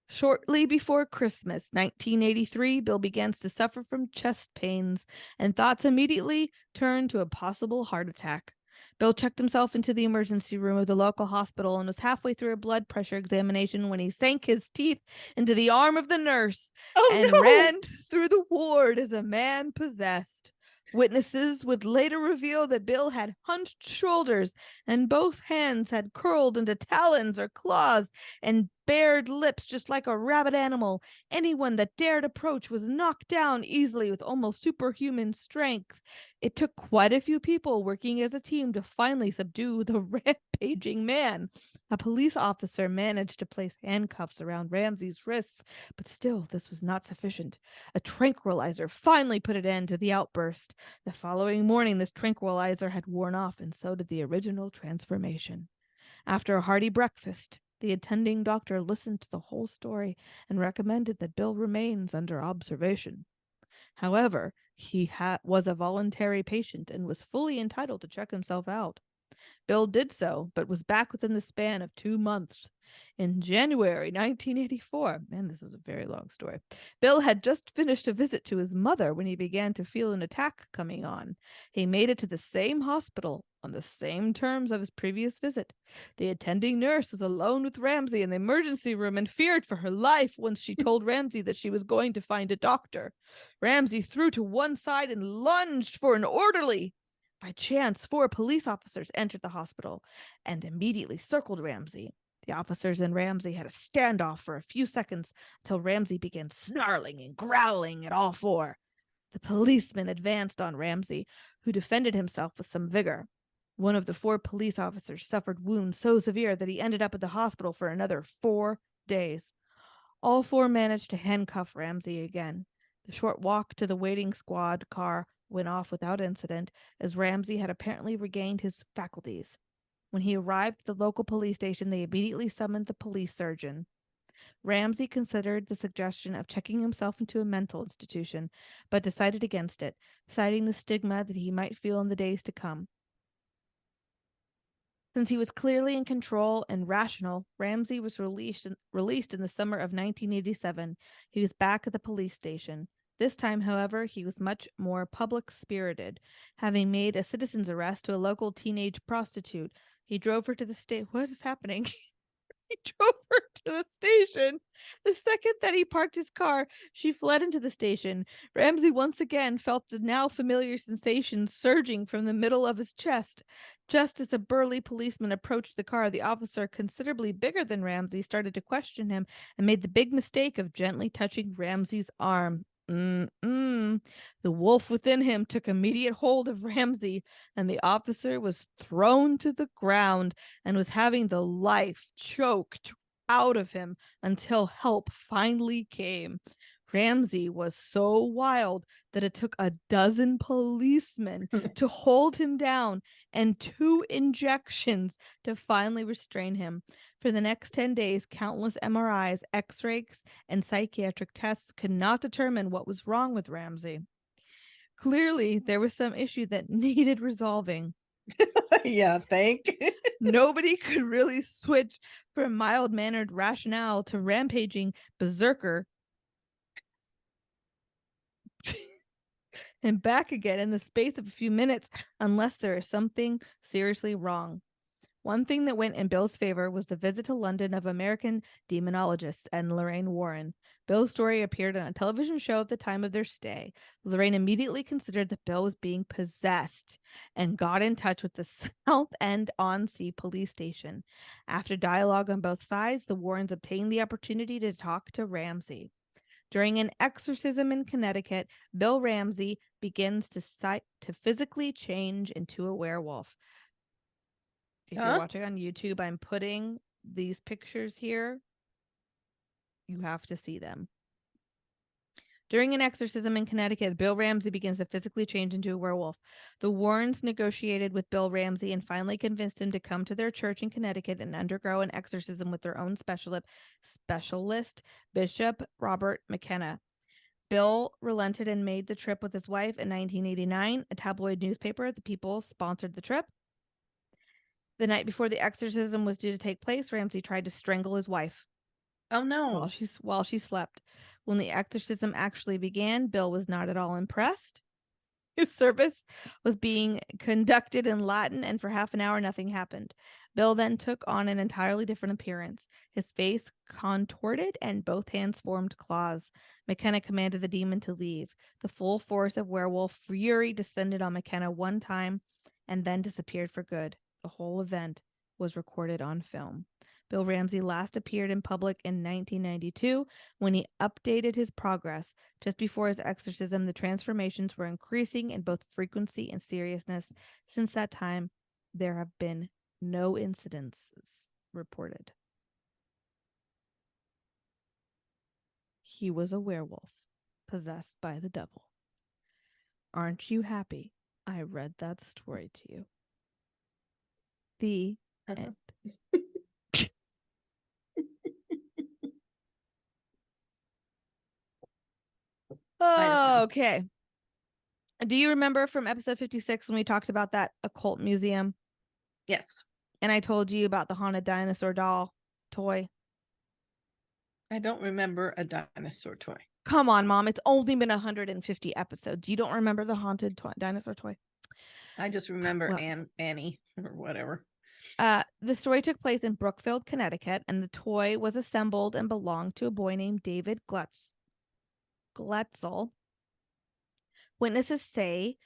S1: Shortly before Christmas 1983, Bill begins to suffer from chest pains, and thoughts immediately turn to a possible heart attack. Bill checked himself into the emergency room of the local hospital and was halfway through a blood pressure examination when he sank his teeth into the arm of the nurse
S2: Oh
S1: and
S2: no!
S1: ran through the ward as a man possessed. Witnesses would later reveal that Bill had hunched shoulders and both hands had curled into talons or claws and bared lips just like a rabid animal. Anyone that dared approach was knocked down easily with almost superhuman strength. It took quite a few people working as a team to finally subdue the rampaging man. A police officer managed to place handcuffs around Ramsey's wrists, but still this was not sufficient. A tranquilizer finally put an end to the outburst. The following morning, the tranquilizer had worn off, and so did the original transformation. After a hearty breakfast, the attending doctor listened to the whole story and recommended that Bill remains under observation. However, he was a voluntary patient and was fully entitled to check himself out. Bill did so, but was back within the span of 2 months. In January 1984, man, this is a very long story, Bill had just finished a visit to his mother when he began to feel an attack coming on. He made it to the same hospital on the same terms of his previous visit. The attending nurse was alone with Ramsey in the emergency room and feared for her life once she told Ramsey that she was going to find a doctor. Ramsey threw to one side and lunged for an orderly. By chance, 4 police officers entered the hospital and immediately circled Ramsey. The officers and Ramsey had a standoff for a few seconds until Ramsey began snarling and growling at all 4. The policemen advanced on Ramsey, who defended himself with some vigor. One of the 4 police officers suffered wounds so severe that he ended up at the hospital for another 4 days. All 4 managed to handcuff Ramsey again. The short walk to the waiting squad car went off without incident, as Ramsey had apparently regained his faculties. When he arrived at the local police station, they immediately summoned the police surgeon. Ramsey considered the suggestion of checking himself into a mental institution, but decided against it, citing the stigma that he might feel in the days to come. Since he was clearly in control and rational, Ramsey was released in the summer of 1987. He was back at the police station. This time, however, he was much more public-spirited, having made a citizen's arrest to a local teenage prostitute. He drove her to the state. What is happening? He drove her to the station. The second that he parked his car, she fled into the station. Ramsey once again felt the now familiar sensation surging from the middle of his chest. Just as a burly policeman approached the car, the officer, considerably bigger than Ramsey, started to question him and made the big mistake of gently touching Ramsey's arm. Mm-mm. The wolf within him took immediate hold of Ramsay, and the officer was thrown to the ground and was having the life choked out of him until help finally came. Ramsay was so wild that it took a dozen policemen to hold him down and 2 injections to finally restrain him. For the next 10 days, countless MRIs, x rays, and psychiatric tests could not determine what was wrong with Ramsay. Clearly, there was some issue that needed resolving.
S2: Yeah, thank.
S1: Nobody could really switch from mild mannered rationale to rampaging berserker and back again in the space of a few minutes unless there is something seriously wrong. One thing that went in Bill's favor was the visit to London of American demonologist Ed and Lorraine Warren. Bill's story appeared on a television show at the time of their stay. Lorraine immediately considered that Bill was being possessed and got in touch with the South End on-Sea police station. After dialogue on both sides, the Warrens obtained the opportunity to talk to Ramsay. During an exorcism in Connecticut, Bill Ramsay begins to physically change into a werewolf. If you're
S2: Huh?
S1: watching on YouTube, I'm putting these pictures here. You have to see them. During an exorcism in Connecticut, Bill Ramsay begins to physically change into a werewolf. The Warrens negotiated with Bill Ramsay and finally convinced him to come to their church in Connecticut and undergo an exorcism with their own specialist, Bishop Robert McKenna. Bill relented and made the trip with his wife in 1989. A tabloid newspaper, The People, sponsored the trip. The night before the exorcism was due to take place, Ramsay tried to strangle his wife
S2: Oh no.
S1: while she slept. When the exorcism actually began, Bill was not at all impressed. His service was being conducted in Latin, and for half an hour, nothing happened. Bill then took on an entirely different appearance. His face contorted, and both hands formed claws. McKenna commanded the demon to leave. The full force of werewolf fury descended on McKenna one time and then disappeared for good. The whole event was recorded on film. Bill Ramsay last appeared in public in 1992 when he updated his progress. Just before his exorcism, the transformations were increasing in both frequency and seriousness. Since that time, there have been no incidences reported. He was a werewolf, possessed by the devil. Aren't you happy I read that story to you? The end. Okay. Do you remember from episode 56 when we talked about that occult museum?
S2: Yes.
S1: And I told you about the haunted dinosaur doll toy?
S2: I don't remember a dinosaur toy.
S1: Come on, Mom. It's only been 150 episodes. You don't remember the haunted dinosaur toy?
S2: I just remember
S1: Well,
S2: Annie or whatever.
S1: The story took place in Brookfield, Connecticut, and the toy was assembled and belonged to a boy named David Gletzel. Witnesses say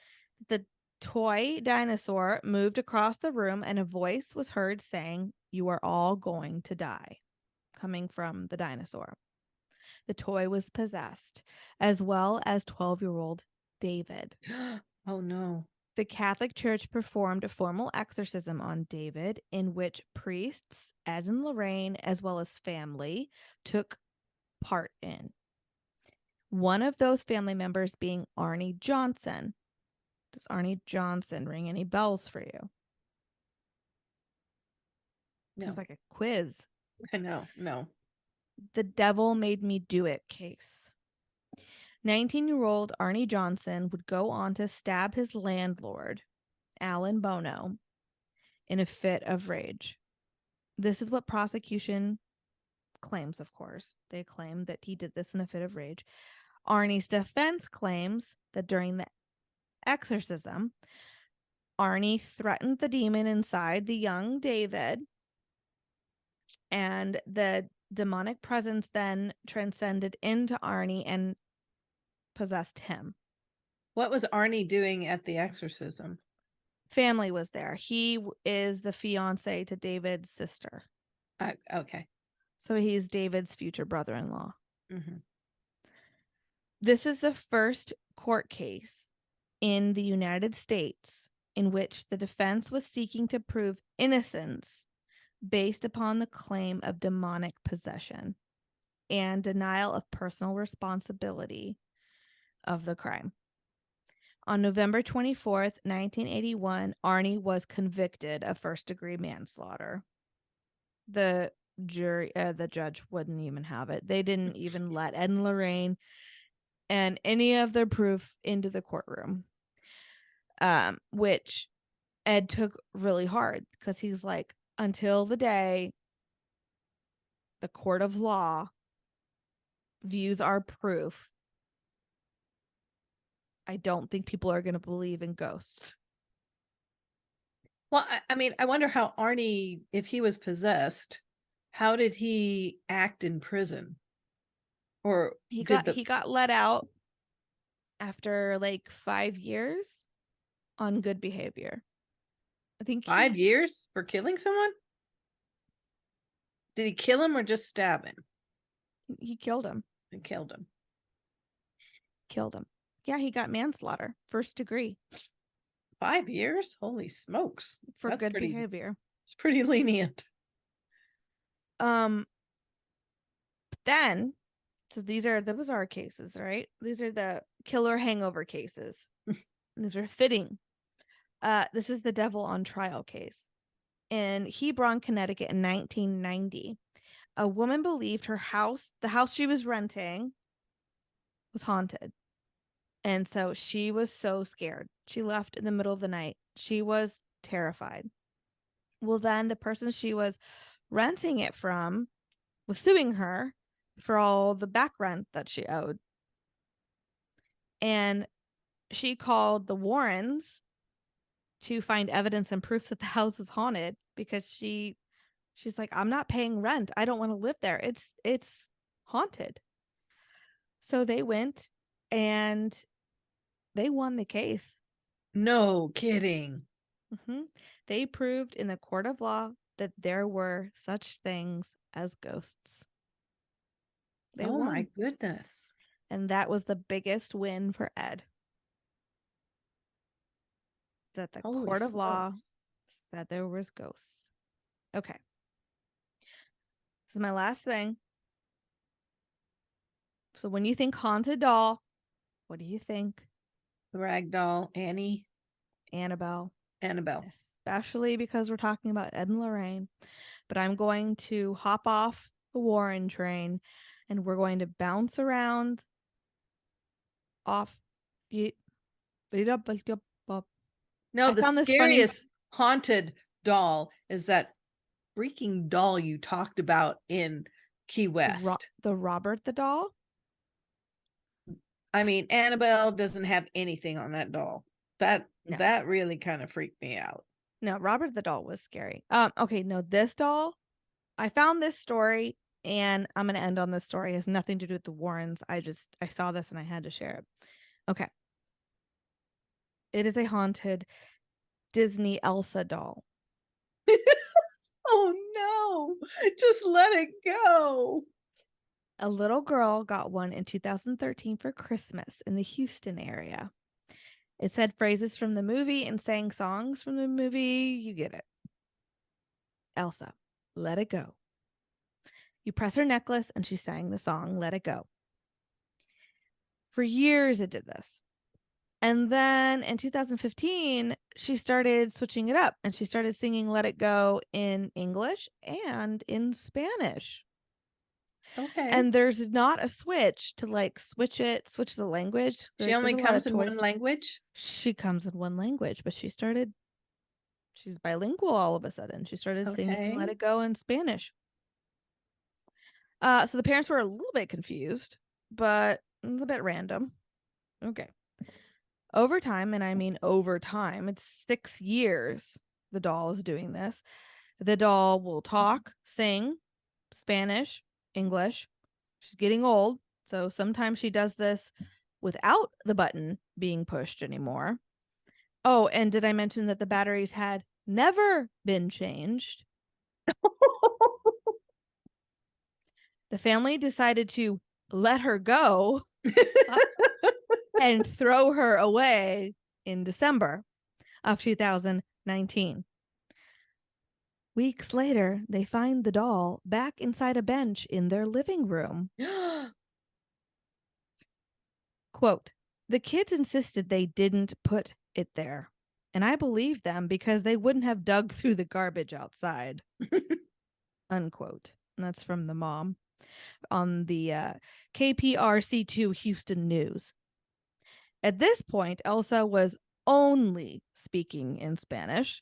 S1: the toy dinosaur moved across the room and a voice was heard saying, "You are all going to die," coming from the dinosaur. The toy was possessed, as well as 12-year-old David.
S2: Oh no.
S1: The Catholic Church performed a formal exorcism on David, in which priests, Ed and Lorraine, as well as family, took part in. One of those family members being Arnie Johnson. Does Arnie Johnson ring any bells for you?
S2: No.
S1: Just like a quiz.
S2: I know. No.
S1: The devil made me do it case. 19-year-old Arnie Johnson would go on to stab his landlord, Alan Bono, in a fit of rage. This is what prosecution claims, of course. They claim that he did this in a fit of rage. Arnie's defense claims that during the exorcism, Arnie threatened the demon inside the young David, and the demonic presence then transcended into Arnie and possessed him.
S2: What was Arnie doing at the exorcism?
S1: Family was there. He is the fiance to David's sister.
S2: Okay.
S1: So he's David's future brother-in-law.
S2: Mm-hmm.
S1: This is the first court case in the United States in which the defense was seeking to prove innocence based upon the claim of demonic possession and denial of personal responsibility of the crime. On November 24th, 1981, Arnie was convicted of first-degree manslaughter. The judge wouldn't even have it. They didn't even let Ed and Lorraine and any of their proof into the courtroom, which Ed took really hard because he's like, until the day the court of law views our proof, I don't think people are going to believe in ghosts.
S2: Well, I mean, I wonder how Arnie, if he was possessed, how did he act in prison? Or
S1: He
S2: did
S1: got let out after like 5 years on good behavior. I think
S2: 5 years for killing someone? Did he kill him or just stab him?
S1: he killed him.
S2: And killed him.
S1: Killed him. Yeah, he got manslaughter, first degree.
S2: 5 years? Holy smokes.
S1: For good behavior.
S2: It's pretty lenient.
S1: Then, so those are our cases, right? These are the killer hangover cases. These are fitting. This is the devil on trial case. In Hebron, Connecticut in 1990, a woman believed the house she was renting, was haunted. And so she was so scared. She left in the middle of the night. She was terrified. Well, then the person she was renting it from was suing her for all the back rent that she owed. And she called the Warrens to find evidence and proof that the house is haunted because she's like, I'm not paying rent. I don't want to live there. It's haunted. So they went and they won the case.
S2: No kidding.
S1: Mm-hmm. They proved in the court of law that there were such things as ghosts. They won.
S2: My goodness.
S1: And that was the biggest win for Ed. That the
S2: Holy
S1: court of law
S2: smokes.
S1: said there was ghosts. Okay. This is my last thing. So when you think haunted doll, what do you think?
S2: The rag doll, Annie.
S1: Annabelle.
S2: Annabelle.
S1: Especially because we're talking about Ed and Lorraine. But I'm going to hop off the Warren train and we're going to bounce around off.
S2: No,
S1: I
S2: the
S1: found this funny.
S2: scariest haunted doll is that freaking doll you talked about in Key West.
S1: The Robert the doll?
S2: I mean, Annabelle doesn't have anything on that doll. That really kind of freaked me out.
S1: No, Robert the doll was scary. Okay, no, this doll, I found this story and I'm gonna end on this story. It has nothing to do with the Warrens. I saw this and I had to share it. Okay. It is a haunted Disney Elsa doll.
S2: Oh no, just let it go.
S1: A little girl got one in 2013 for Christmas in the Houston area. It said phrases from the movie and sang songs from the movie. You get it. Elsa, let it go. You press her necklace and she sang the song, Let It Go. For years it did this. And then in 2015, she started switching it up and she started singing Let It Go in English and in Spanish.
S2: Okay.
S1: And there's not a switch to like switch the language.
S2: She only comes in one language?
S1: She comes in one language, but she's bilingual all of a sudden. She started singing Let It Go in Spanish. So the parents were a little bit confused, but it was a bit random. Okay. Over time, and I mean over time, it's 6 years the doll is doing this. The doll will talk, sing Spanish, English. She's getting old, so sometimes she does this without the button being pushed anymore. Oh, and did I mention that the batteries had never been changed? The family decided to let her go and throw her away in December of 2019. Weeks later, they find the doll back inside a bench in their living room. Quote, the kids insisted they didn't put it there. And I believed them because they wouldn't have dug through the garbage outside. Unquote. And that's from the mom on the KPRC2 Houston News. At this point, Elsa was only speaking in Spanish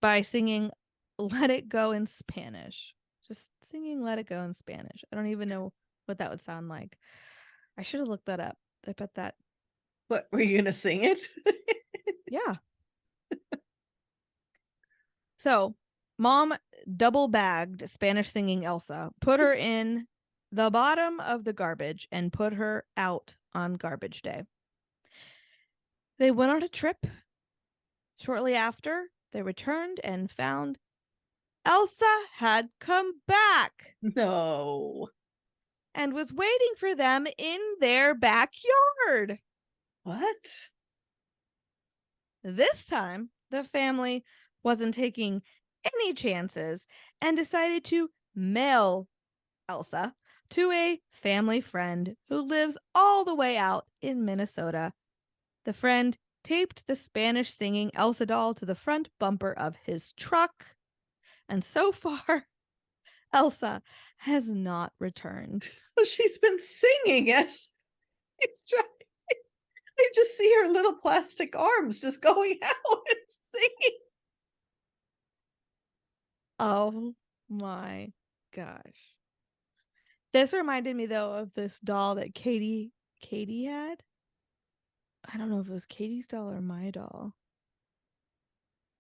S1: by singing Let It Go in Spanish. Just singing Let It Go in Spanish. I don't even know what that would sound like. I should have looked that up. I bet that.
S2: What, were you going to sing it?
S1: Yeah. So, mom double bagged Spanish singing Elsa, put her in the bottom of the garbage, and put her out on garbage day. They went on a trip. Shortly after, they returned and found Elsa had come back
S2: No.
S1: and was waiting for them in their backyard.
S2: What?
S1: This time, the family wasn't taking any chances and decided to mail Elsa to a family friend who lives all the way out in Minnesota. The friend taped the Spanish singing Elsa doll to the front bumper of his truck. And so far, Elsa has not returned.
S2: Well, she's been singing as he's trying. I just see her little plastic arms just going out and singing.
S1: Oh my gosh. This reminded me though of this doll that Katie had. I don't know if it was Katie's doll or my doll.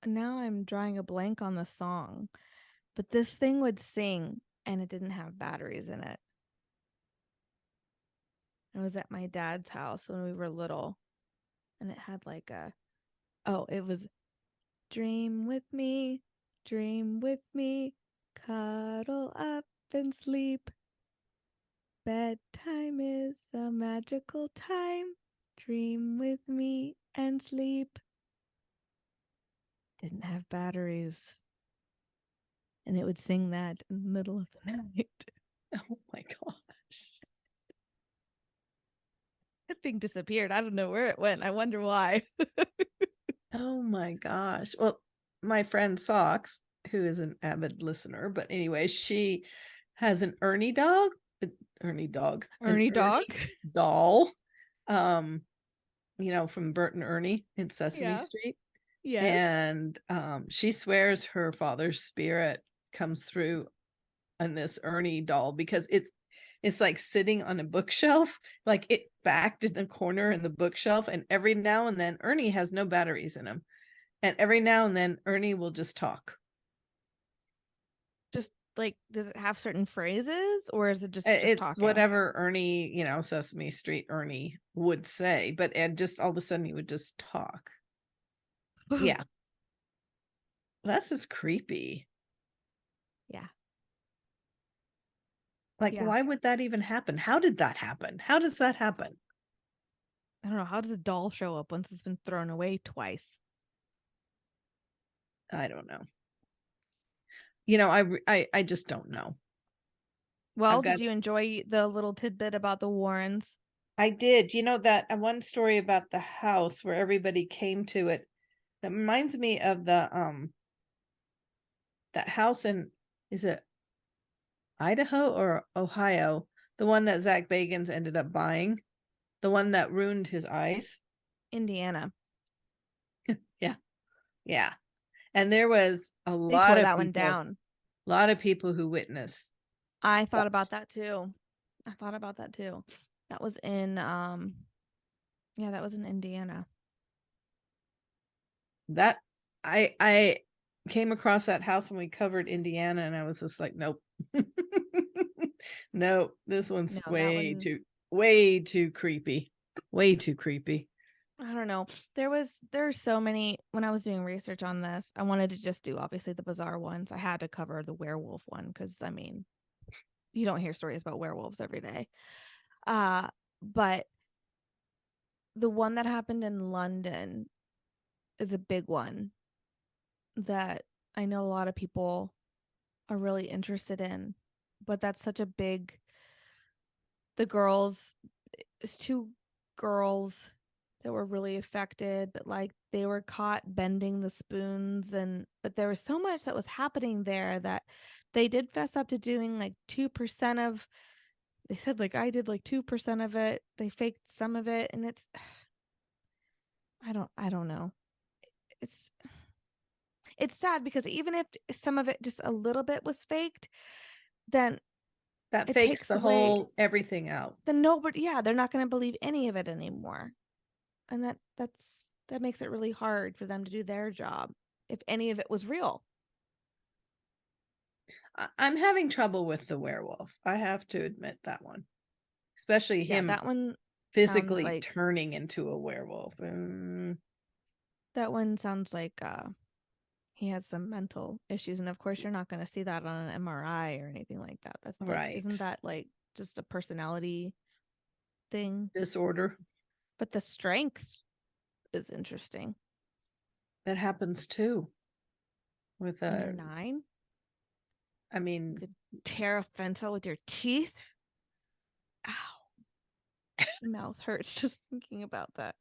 S1: Now I'm drawing a blank on the song. But this thing would sing and it didn't have batteries in it. It was at my dad's house when we were little. And it had like it was dream with me, cuddle up and sleep. Bedtime is a magical time. Dream with me and sleep. Didn't have batteries. And it would sing that in the middle of the night.
S2: Oh my gosh.
S1: That thing disappeared. I don't know where it went. I wonder why.
S2: Oh my gosh. Well, my friend Socks, who is an avid listener, but anyway, she has an Ernie dog. Ernie dog.
S1: Ernie dog?
S2: Doll. From Bert and Ernie in Sesame Street.
S1: Yes.
S2: And she swears her father's spirit comes through on this Ernie doll because it's like sitting on a bookshelf, like it backed in a corner in the bookshelf, and every now and then Ernie has no batteries in him, and every now and then Ernie will just talk.
S1: Just like, does it have certain phrases, or is it just
S2: it's
S1: talking?
S2: Whatever Ernie, Sesame Street Ernie would say, but Ed just all of a sudden he would just talk. Yeah. That's just creepy.
S1: Yeah.
S2: Like, why would that even happen? How did that happen? How does that happen?
S1: I don't know. How does a doll show up once it's been thrown away twice?
S2: I don't know. I just don't know.
S1: Well, did you enjoy the little tidbit about the Warrens?
S2: I did. That one story about the house where everybody came to it, that reminds me of the that house in, is it Idaho or Ohio? The one that Zach Bagans ended up buying, the one that ruined his eyes.
S1: Indiana.
S2: Yeah. And there was a
S1: They
S2: lot
S1: tore
S2: of
S1: that
S2: people,
S1: one down.
S2: A lot of people who witnessed.
S1: I thought about that too. That was in that was in Indiana.
S2: That I came across that house when we covered Indiana, and I was just like, nope. No, this one's way too creepy. Way too creepy.
S1: I don't know. There's so many. When I was doing research on this, I wanted to just do obviously the bizarre ones. I had to cover the werewolf one because you don't hear stories about werewolves every day. But the one that happened in London is a big one that I know a lot of people are really interested in. But that's such a big, the girls, it's two girls that were really affected, but like they were caught bending the spoons, and but there was so much that was happening there that they did fess up to doing like 2% of, they said like I did like 2% of it. They faked some of it, and it's I don't know. It's it's sad because even if some of it just a little bit was faked, then
S2: That
S1: it
S2: fakes
S1: takes
S2: the
S1: away,
S2: whole everything out.
S1: then nobody, yeah, they're not going to believe any of it anymore. And that makes it really hard for them to do their job if any of it was real.
S2: I'm having trouble with the werewolf. I have to admit that one, especially
S1: Yeah,
S2: him
S1: that one sounds
S2: physically
S1: like
S2: turning into a werewolf.
S1: that one sounds like he has some mental issues, and of course you're not going to see that on an MRI or anything like that. That's like,
S2: Right.
S1: isn't that like just a personality thing?
S2: Disorder.
S1: But the strength is interesting.
S2: That happens too with
S1: When you're 9,
S2: I
S1: you
S2: mean,
S1: could tear a fento with your teeth. Ow, my mouth hurts just thinking about that.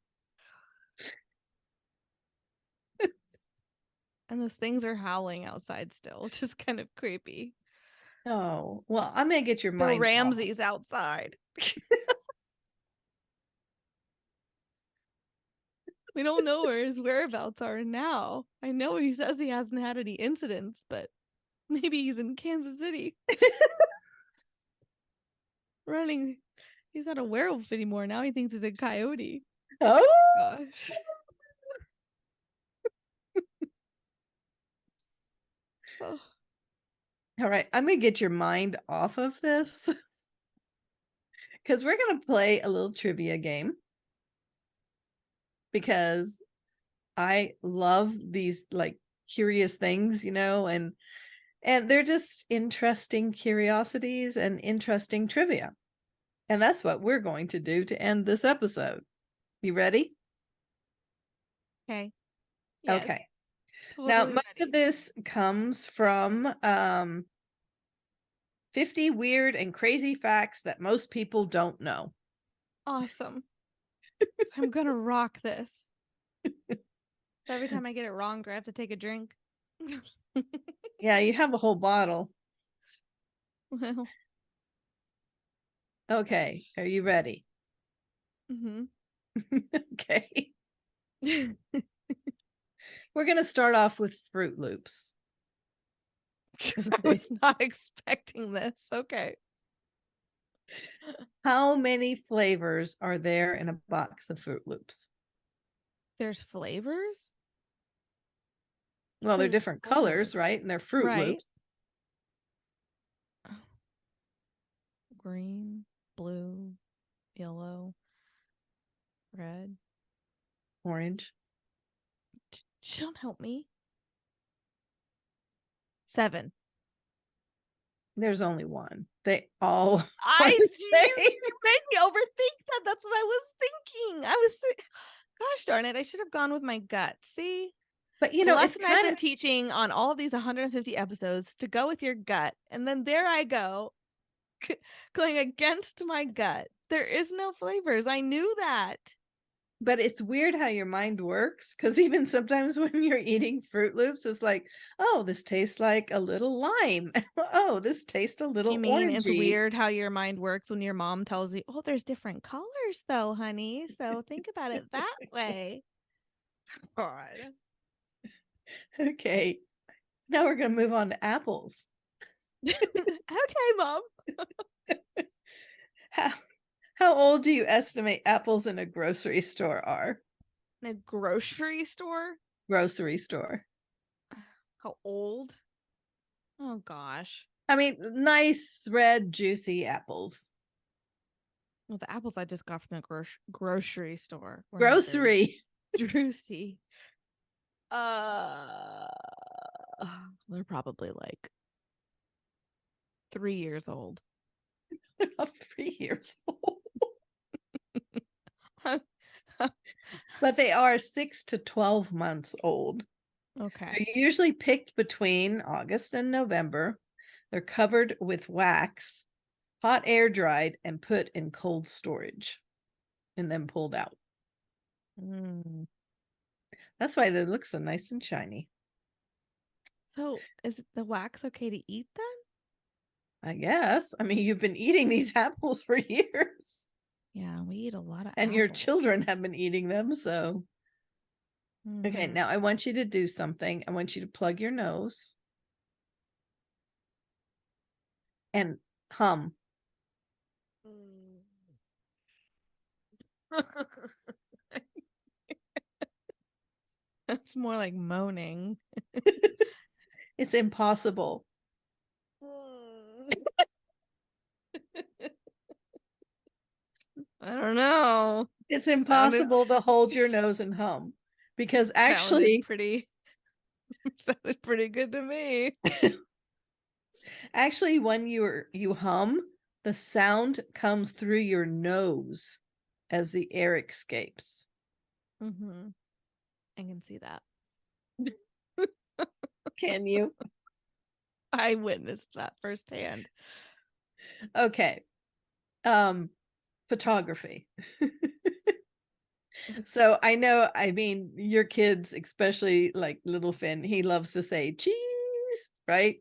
S1: And those things are howling outside still, which is kind of creepy.
S2: oh, well, I'm going to get your
S1: Bill
S2: mind off.
S1: Ramsey's outside. We don't know where his whereabouts are now. I know he says he hasn't had any incidents, but maybe he's in Kansas City running. He's not a werewolf anymore. Now he thinks he's a coyote.
S2: Oh,
S1: Gosh. Oh.
S2: all right. I'm going to get your mind off of this because we're going to play a little trivia game because I love these like curious things, and they're just interesting curiosities and interesting trivia. And that's what we're going to do to end this episode. You ready?
S1: Okay. Yes.
S2: Okay. Now,
S1: Totally
S2: most of
S1: ready.
S2: this comes from 50 weird and crazy facts that most people don't know.
S1: Awesome. I'm gonna rock this. So every time I get it wrong, do I have to take a drink?
S2: Yeah, you have a whole bottle.
S1: Well,
S2: Okay, are you ready?
S1: mm-hmm.
S2: Okay. We're going to start off with Fruit Loops.
S1: I was not expecting this. Okay.
S2: How many flavors are there in a box of Fruit Loops?
S1: There's flavors?
S2: Well, they're
S1: There's
S2: different colors,
S1: flavors.
S2: right? And they're Fruit
S1: Right.
S2: Loops.
S1: Green, blue, yellow, red.
S2: Orange.
S1: Don't help me. 7.
S2: There's only one. They all are
S1: I
S2: the same.
S1: you made me overthink that. That's what I was thinking. Gosh darn it, I should have gone with my gut. See?
S2: But
S1: The
S2: it's
S1: lesson I've
S2: kind
S1: been
S2: of
S1: teaching on all these 150 episodes to go with your gut. And then there I go, going against my gut. There is no flavors. I knew that.
S2: but it's weird how your mind works because even sometimes when you're eating Fruit Loops, it's like, oh, this tastes like a little lime. Oh, this tastes a
S1: You
S2: little
S1: mean it's
S2: orangey.
S1: weird how your mind works when your mom tells you, oh, there's different colors though, honey. So think about it that way. God.
S2: Okay, now we're going to move on to apples.
S1: Okay, mom.
S2: How, how old do you estimate apples in a grocery store are?
S1: In a grocery store?
S2: Grocery store.
S1: How old? Oh gosh.
S2: I mean, nice, red, juicy apples.
S1: Well, the apples I just got from the grocery store were not very
S2: Grocery.
S1: juicy. Uh, they're probably like 3 years old.
S2: They're not 3 years old. But they are 6 to 12 months old.
S1: Okay.
S2: They're usually picked between August and November. They're covered with wax, hot air dried, and put in cold storage and then pulled out.
S1: Mm.
S2: That's why they look so nice and shiny.
S1: So is the wax okay to eat then?
S2: I guess. I mean, you've been eating these apples for years,
S1: Yeah, we eat a lot of
S2: and your
S1: apples.
S2: children have been eating them. So, okay,
S1: Mhm.
S2: now I want you to do something. I want you to plug your nose and hum.
S1: That's more like moaning.
S2: It's impossible.
S1: I don't know.
S2: It's
S1: Sounded
S2: impossible to hold your nose and hum because
S1: sounded
S2: actually,
S1: pretty sounded pretty good to me.
S2: actually, when you hum, the sound comes through your nose as the air escapes.
S1: Mm-hmm. I can see that.
S2: Can you?
S1: I witnessed that firsthand.
S2: Okay. Photography. So I know, I mean, your kids, especially like little Finn, he loves to say cheese, right?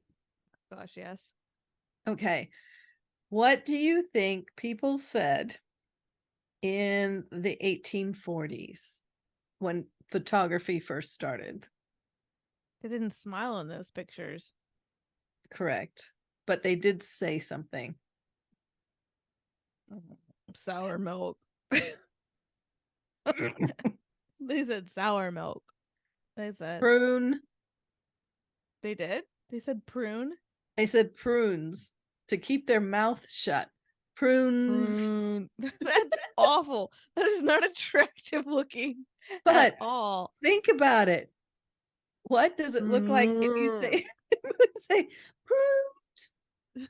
S1: Gosh, yes.
S2: Okay. What do you think people said in the 1840s when photography first started?
S1: They didn't smile in those pictures.
S2: Correct. But they did say something.
S1: Sour milk. They said sour milk. They said
S2: Prune.
S1: they did. They said prune.
S2: They said prunes to keep their mouth shut. Prunes.
S1: Prune. That's awful. That is not attractive looking at
S2: But
S1: all.
S2: think about it. What does it look like if you
S1: Prune.
S2: say, say prunes,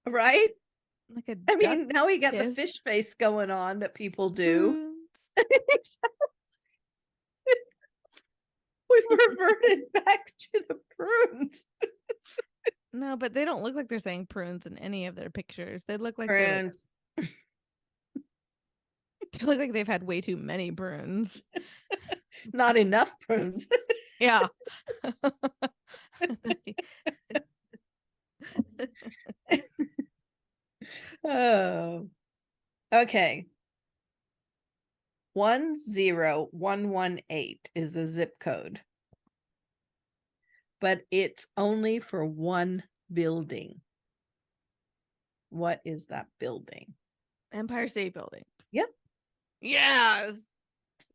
S2: right?
S1: Like a
S2: I
S1: duck
S2: mean, now we got the
S1: kiss.
S2: fish face going on that people do.
S1: Prunes.
S2: We've reverted back to the prunes.
S1: No, but they don't look like they're saying prunes in any of their pictures. They look like
S2: Prunes.
S1: they look like they've had way too many prunes.
S2: Not enough prunes.
S1: Yeah.
S2: Oh, okay. 10118 is a zip code, but it's only for one building. What is that building?
S1: Empire State Building.
S2: Yep.
S1: Yes.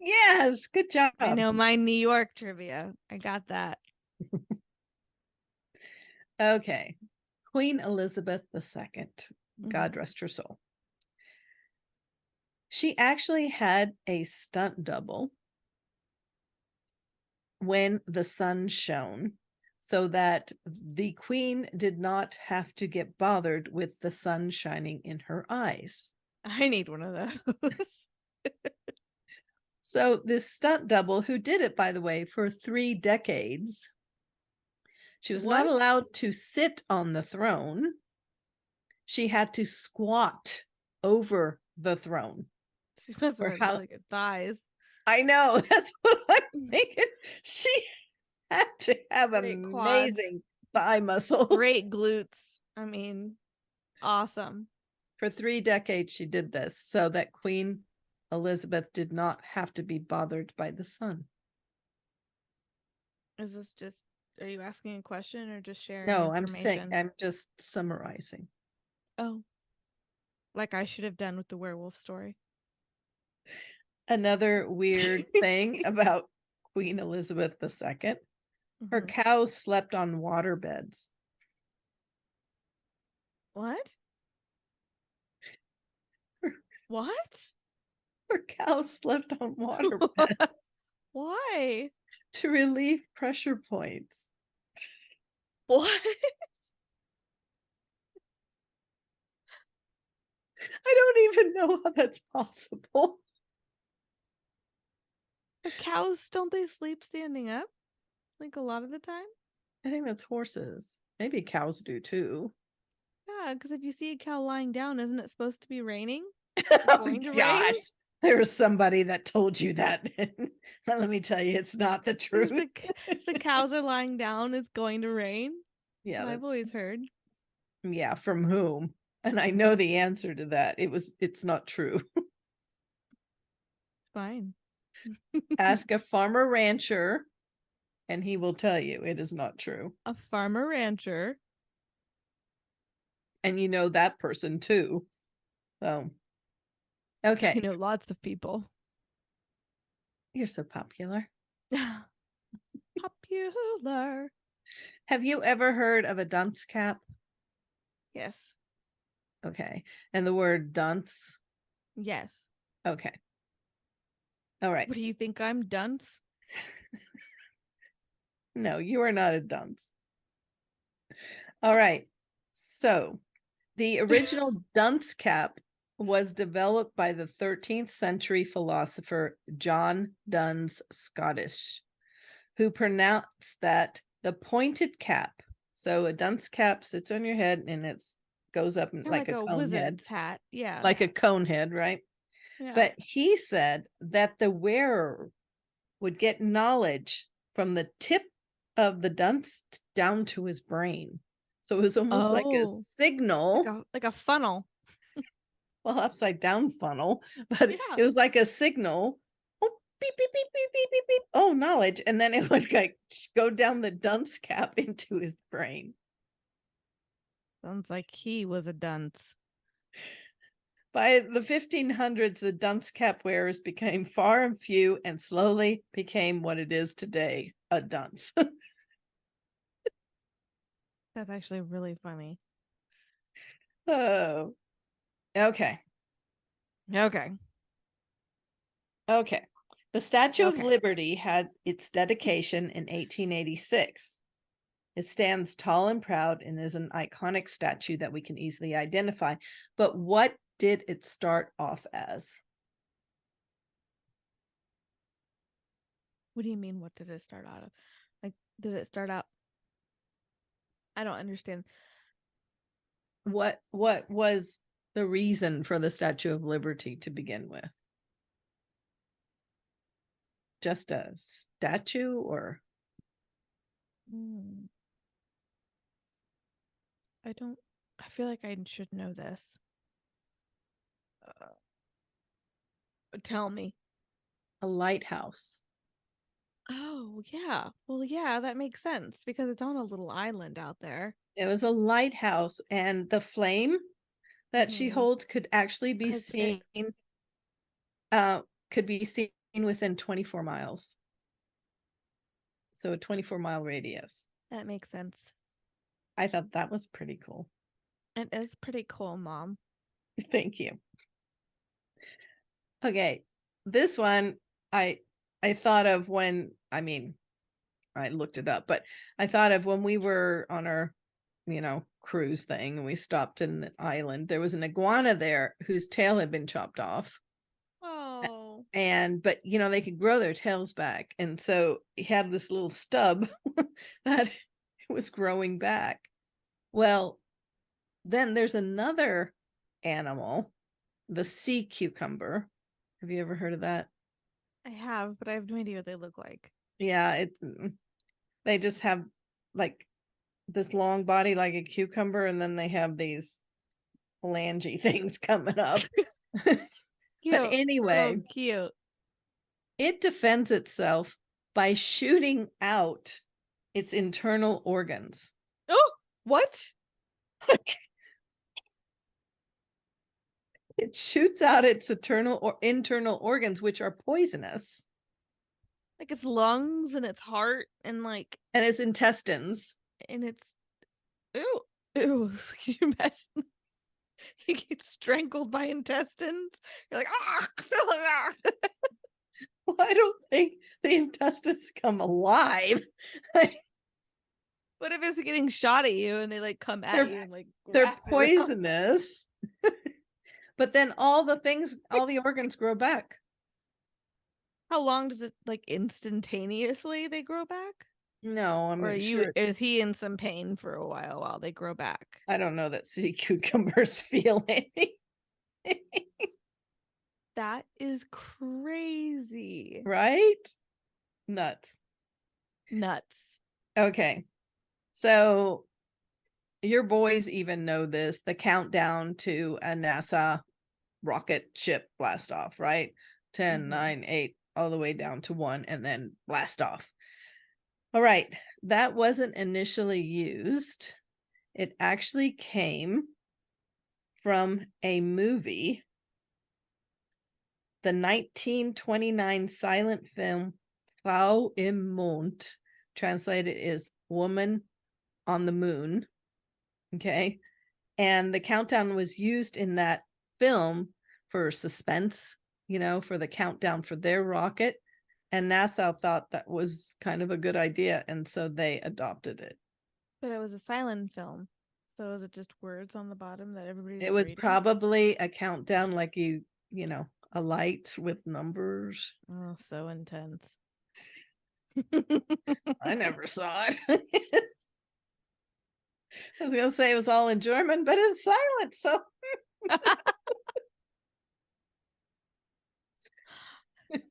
S2: Yes. Good job.
S1: I know my New York trivia. I got that.
S2: Okay. Queen Elizabeth II, God
S1: Mhm.
S2: rest her soul. She actually had a stunt double when the sun shone so that the queen did not have to get bothered with the sun shining in her eyes.
S1: I need one of those.
S2: So, this stunt double, who did it, by the way, for 3 decades, she was not
S1: What?
S2: allowed to sit on the throne. She had to squat over the throne.
S1: She must have
S2: For
S1: had
S2: how
S1: really good thighs.
S2: I know, that's what I'm thinking. She had to have
S1: Great quads.
S2: amazing thigh muscles.
S1: Great glutes. I mean, awesome.
S2: For 3 decades, she did this so that Queen Elizabeth did not have to be bothered by the sun.
S1: Is this just, are you asking a question or just sharing
S2: No, I'm saying,
S1: information?
S2: I'm just summarizing.
S1: Oh, like I should have done with the werewolf story.
S2: Another weird thing about Queen Elizabeth II, her
S1: Mhm.
S2: cows slept on water beds.
S1: What? What?
S2: Her cows slept on water beds
S1: Why?
S2: to relieve pressure points.
S1: What?
S2: I don't even know how that's possible.
S1: cows, don't they sleep standing up? Like a lot of the time?
S2: I think that's horses. Maybe cows do too.
S1: Yeah, because if you see a cow lying down, isn't it supposed to be raining? Or
S2: Oh
S1: going to rain?
S2: gosh. There was somebody that told you that. Let me tell you, it's not the
S1: If
S2: truth.
S1: the cows are lying down, it's going to rain.
S2: Yeah,
S1: I've
S2: that's
S1: always heard.
S2: yeah, from whom? And I know the answer to that. It's not true.
S1: Fine.
S2: Ask a farmer rancher and he will tell you it is not true.
S1: A farmer rancher.
S2: And you know that person too. So,
S1: I
S2: okay.
S1: know lots of people.
S2: You're so popular.
S1: Popular.
S2: Have you ever heard of a dunce cap?
S1: Yes.
S2: Okay. And the word dunce?
S1: Yes.
S2: Okay. All right.
S1: What do you think I'm dunce?
S2: No, you are not a dunce. All right. So the original dunce cap was developed by the 13th century philosopher John Duns Scottish, who pronounced that the pointed cap. So a dunce cap sits on your head and it goes up
S1: Kind of
S2: like
S1: like
S2: a
S1: a
S2: cone head,
S1: wizard's hat. Yeah.
S2: like a cone head, right?
S1: Yeah.
S2: But he said that the wearer would get knowledge from the tip of the dunce down to his brain. So it was almost like a
S1: Oh,
S2: signal,
S1: like a funnel.
S2: well, upside down funnel, but
S1: Yeah.
S2: it was like a signal. Oh, beep, beep, beep, beep, beep, beep, beep. Oh, knowledge. And then it would like go down the dunce cap into his brain.
S1: Sounds like he was a dunce.
S2: By the 1500s, the dunce cap wearers became far and few and slowly became what it is today, a dunce.
S1: That's actually really funny.
S2: Oh, okay.
S1: Okay.
S2: Okay. The Statue of
S1: Okay.
S2: Liberty had its dedication in 1886. It stands tall and proud and is an iconic statue that we can easily identify. But what did it start off as?
S1: What do you mean? What did it start out of? Like, did it start out? I don't understand.
S2: What was the reason for the Statue of Liberty to begin with? Just a statue or
S1: Hmm. I don't. I feel like I should know this. Tell me.
S2: a lighthouse?
S1: Oh, yeah. Well, yeah, that makes sense because it's on a little island out there.
S2: It was a lighthouse, and the flame that she
S1: Hmm.
S2: holds could actually be
S1: Because it
S2: seen uh could be seen within 24 miles. So a 24-mile radius.
S1: that makes sense.
S2: I thought that was pretty cool.
S1: It is pretty cool, Mom.
S2: Thank you. Okay. This one I thought of when, I mean, I looked it up, but I thought of when we were on our, cruise thing and we stopped in the island. There was an iguana there whose tail had been chopped off.
S1: Oh.
S2: But they could grow their tails back. And so he had this little stub that was growing back. Well, then there's another animal, the sea cucumber. Have you ever heard of that?
S1: I have, but I have no idea what they look like.
S2: Yeah, they just have like this long body like a cucumber, and then they have these phalange things coming up. But
S1: Cute.
S2: anyway,
S1: So cute.
S2: it defends itself by shooting out its internal organs.
S1: Oh, what?
S2: It shoots out its internal organs, which are poisonous,
S1: Like its lungs and its heart and
S2: and its intestines.
S1: its ew. Ew. Can you imagine? You get strangled by intestines. You're like, ah.
S2: Well, I don't think the intestines come alive.
S1: What if it's getting shot at you and they come at you and
S2: they're
S1: wrap it around?
S2: poisonous. But then all the organs grow back.
S1: How long does it like instantaneously they grow back?
S2: No,
S1: Or
S2: I'm
S1: you
S2: sure.
S1: is he in some pain for a while they grow back?
S2: I don't know that sea cucumbers feel anything.
S1: That is crazy.
S2: Right? Nuts.
S1: Nuts.
S2: Okay. So your boys even know this, the countdown to a NASA rocket ship blast off, right? 10, 9, 8, all the way down to 1, and then blast off. All right. That wasn't initially used. It actually came from a movie, the 1929 silent film Frau im Mond, translated is Woman on the Moon. Okay. And the countdown was used in that film for suspense, for the countdown for their rocket. And NASA thought that was kind of a good idea. And so they adopted it.
S1: But it was a silent film. So is it just words on the bottom that everybody
S2: It
S1: was
S2: was
S1: reading?
S2: probably a countdown like a light with numbers.
S1: Oh, so intense.
S2: I never saw it. I was going to say it was all in German, but it's silent. So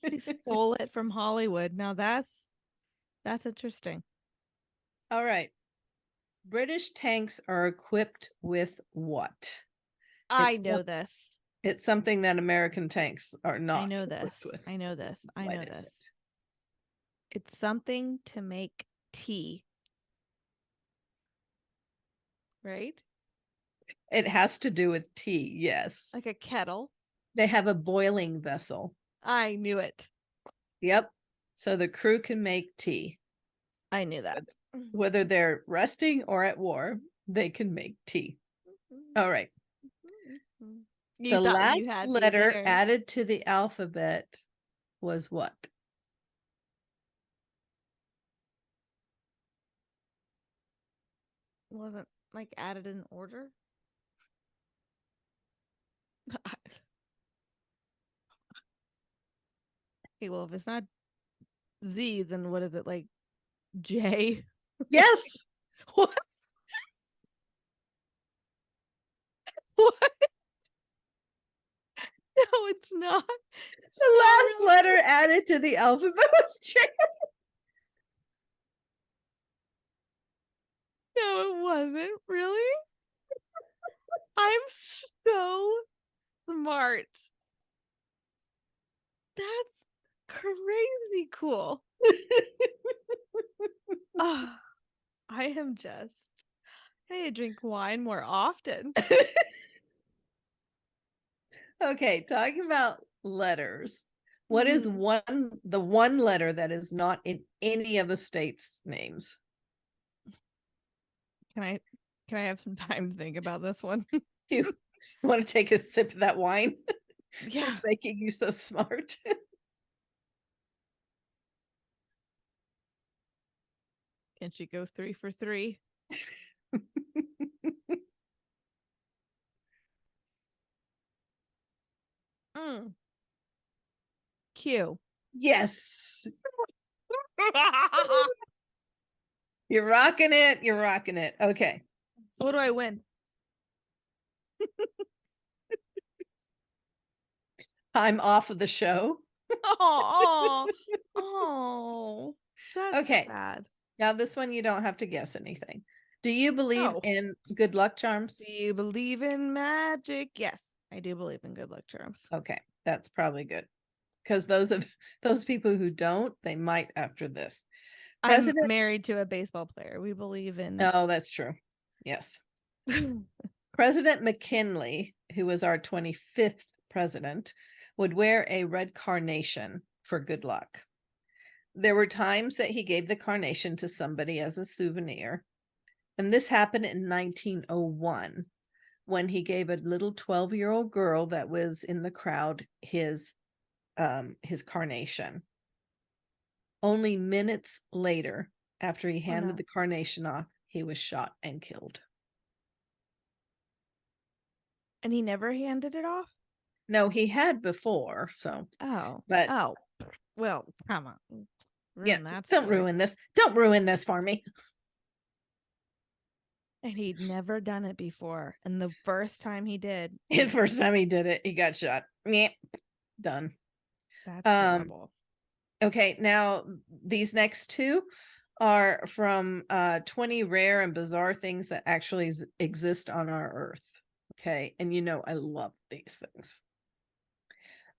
S1: They stole it from Hollywood. Now that's interesting.
S2: all right. British tanks are equipped with what?
S1: I
S2: It's
S1: know this.
S2: it's something that American tanks are
S1: I
S2: not
S1: know
S2: equipped
S1: this.
S2: with.
S1: I know this. I
S2: What
S1: know
S2: is
S1: this.
S2: it?
S1: It's something to make tea, right?
S2: It has to do with tea, yes.
S1: Like a kettle.
S2: They have a boiling vessel.
S1: I knew it.
S2: Yep. So the crew can make tea.
S1: I knew that.
S2: Whether they're resting or at war, they can make tea. All right.
S1: You
S2: The
S1: thought you
S2: last
S1: had me
S2: letter
S1: there.
S2: added to the alphabet was what?
S1: Wasn't like added in order. Okay, well, if it's not Z, then what is it like J?
S2: Yes.
S1: What? What? No, it's not. It's
S2: The
S1: not
S2: last
S1: really
S2: letter
S1: this.
S2: added to the alphabet was J.
S1: No, it wasn't. Really? I'm so smart. That's crazy cool. Oh, I am just. I need to drink wine more often.
S2: Okay, talking about letters. What is
S1: Mhm.
S2: the one letter that is not in any of the states' names?
S1: Can I can I have some time to think about this one?
S2: You want to take a sip of that wine?
S1: Yeah.
S2: It's making you so smart.
S1: Can she go 3 for 3? Mm. Q.
S2: Yes. You're rocking it. You're rocking it. Okay.
S1: So what do I win?
S2: I'm off of the show.
S1: Oh, oh, that's
S2: Okay.
S1: sad.
S2: Now this one you don't have to guess anything. Do you believe
S1: Oh,
S2: in good luck charms?
S1: do you believe in magic? Yes, I do believe in good luck charms.
S2: Okay, that's probably good. Because those people who don't, they might after this.
S1: I'm
S2: President
S1: married to a baseball player. We believe in.
S2: Oh, that's true. Yes. President McKinley, who was our 25th president, would wear a red carnation for good luck. There were times that he gave the carnation to somebody as a souvenir. And this happened in 1901 when he gave a little 12-year-old girl that was in the crowd his carnation. Only minutes later, after he
S1: Oh
S2: handed
S1: no.
S2: the carnation off, he was shot and killed.
S1: And he never handed it off?
S2: No, he had before, so
S1: Oh.
S2: but
S1: Oh. Well, come on.
S2: Yeah,
S1: Ruin that
S2: don't
S1: story.
S2: ruin this. Don't ruin this for me.
S1: Ruin that
S2: Don't
S1: story.
S2: ruin this. Don't ruin this for me.
S1: And he'd never done it before. And the first time he did,
S2: The first time he did it, he got shot. Yeah, done.
S1: that's horrible.
S2: Okay, now these next two are from 20 rare and bizarre things that actually exist on our Earth. Okay, and you know I love these things.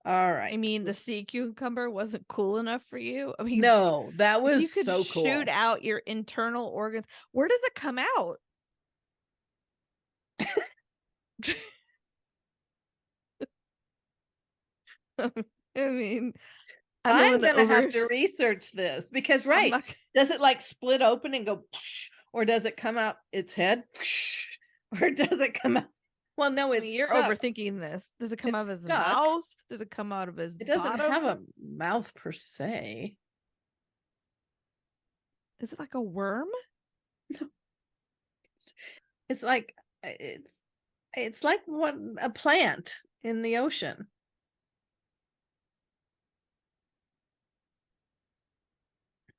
S2: All right.
S1: I mean, the sea cucumber wasn't cool enough for you. I mean,
S2: No, that
S1: if you
S2: was
S1: could
S2: so
S1: shoot
S2: cool.
S1: out your internal organs, where does it come out? I mean, I don't
S2: I'm
S1: want to
S2: gonna have
S1: over.
S2: to research this because
S1: I'm
S2: right,
S1: not.
S2: does it like split open and go, or does it come out its head, or does it come out? Well, no,
S1: I
S2: it's
S1: mean, you're
S2: stuck.
S1: overthinking this. Does it come out of
S2: It's
S1: his
S2: stuck.
S1: mouth? Does it come out of his
S2: It doesn't have
S1: bottom?
S2: a mouth per se.
S1: Is it like a worm?
S2: It's like it's like one a plant in the ocean.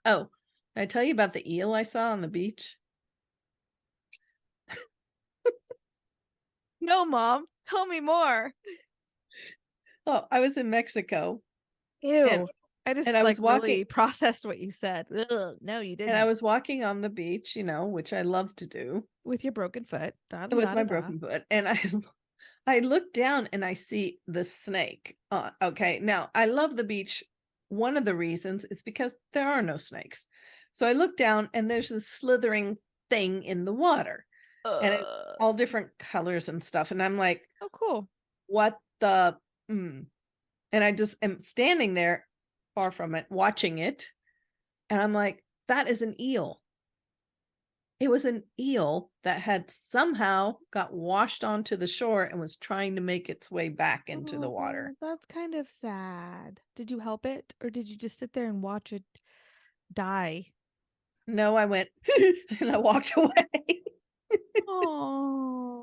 S2: Oh, did I tell you about the eel I saw on the beach?
S1: No, Mom. Tell me more.
S2: Oh, I was in Mexico and
S1: Ew. I just
S2: I
S1: like
S2: was
S1: really
S2: walking
S1: processed what you said. Ugh, no, you
S2: and I
S1: didn't.
S2: was walking on the beach, you know, which I love to do
S1: With your broken foot. Da da
S2: with
S1: da
S2: my
S1: da da.
S2: broken foot. And I look down and I see the snake. Okay, now I love the beach. One of the reasons is because there are no snakes. So I look down and there's this slithering thing in the water. And it's
S1: Uh,
S2: all different colors and stuff. And I'm like,
S1: oh, cool.
S2: what the? Mm. And I just am standing there far from it, watching it. And I'm like, that is an eel. It was an eel that had somehow got washed onto the shore and was trying to make its way back into the water.
S1: Oh, that's kind of sad. Did you help it or did you just sit there and watch it die?
S2: No, I went and I walked away.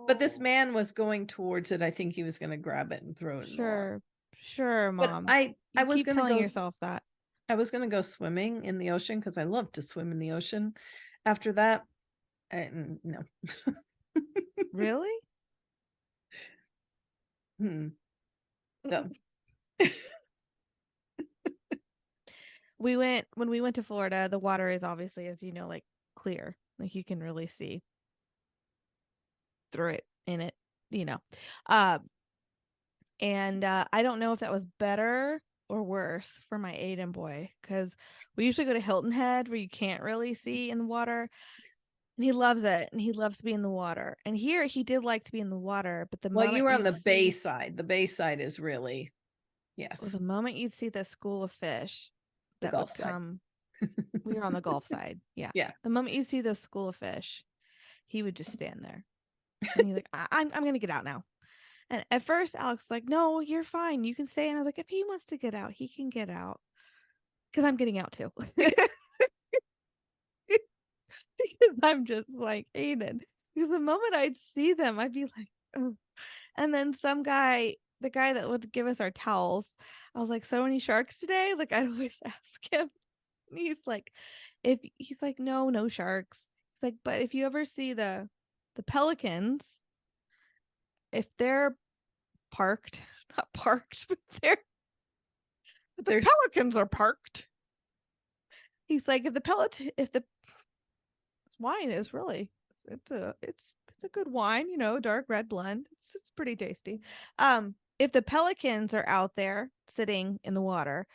S2: But this
S1: Oh,
S2: man was going towards it. I think he was going to grab it and throw it in the water.
S1: sure. Sure,
S2: But
S1: Mom.
S2: I
S1: You
S2: was
S1: keep
S2: going to
S1: telling
S2: go
S1: yourself that.
S2: I was going to go swimming in the ocean because I love to swim in the ocean. After that, no.
S1: Really?
S2: Hmm. No.
S1: When we went to Florida, the water is obviously, as you know, like clear. Like you can really see through it in it, you know. Uh, and I don't know if that was better or worse for my Aiden boy because we usually go to Hilton Head where you can't really see in the water. And he loves it and he loves to be in the water. And here he did like to be in the water, but the
S2: Well, you
S1: moment
S2: were on
S1: you'd
S2: the bay
S1: see
S2: side. The bay side is really,
S1: well,
S2: yes,
S1: the moment you'd see the school of fish
S2: the
S1: that would
S2: Gulf side.
S1: come, we were on the Gulf side. Yeah.
S2: Yeah.
S1: The moment you see the school of fish, he would just stand there. And he's like, I'm gonna get out now. And at first Alex was like, no, you're fine. You can stay. And I was like, if he wants to get out, he can get out. Because I'm getting out too. Because I'm just like Aiden. Because the moment I'd see them, I'd be like, oh. And then some guy, the guy that would give us our towels, I was like, so many sharks today? Like I'd always ask him. And he's like, no, no sharks. He's like, but if you ever see the pelicans, if they're parked, not parked, but the
S2: They're
S1: pelicans are parked. He's like, if the wine is really it's a good wine, you know, dark red blend. It's pretty tasty. If the pelicans are out there sitting in the water,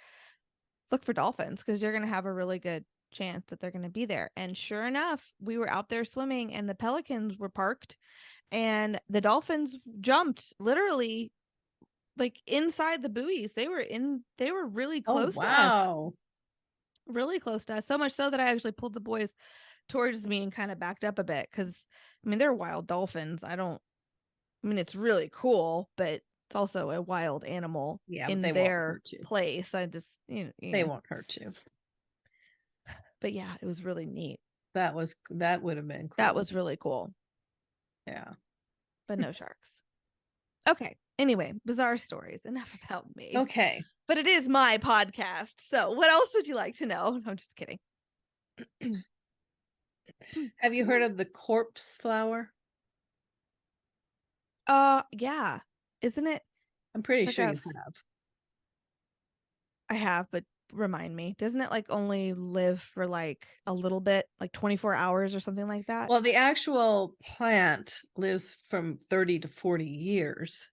S1: look for dolphins because you're gonna have a really good chance that they're gonna be there. And sure enough, we were out there swimming and the pelicans were parked and the dolphins jumped literally like inside the buoys. They were really
S2: oh
S1: close to us.
S2: wow.
S1: Really close to us. So much so that I actually pulled the boys towards me and kind of backed up a bit because I mean they're wild dolphins. I mean it's really cool, but it's also a wild animal
S2: Yeah, but
S1: in
S2: they won't
S1: their
S2: hurt you.
S1: place. I just
S2: They won't hurt you.
S1: but yeah, it was really neat.
S2: That would have been cool.
S1: That was really cool.
S2: Yeah.
S1: But no sharks. Okay. Anyway, bizarre stories. Enough about me.
S2: Okay.
S1: But it is my podcast. So what else would you like to know? No, I'm just kidding.
S2: Have you heard of the corpse flower?
S1: Yeah. Isn't it
S2: I'm pretty
S1: like
S2: sure you have.
S1: I have, but remind me. Doesn't it like only live for like a little bit, like 24 hours or something like that?
S2: Well, the actual plant lives from 30 to 40 years.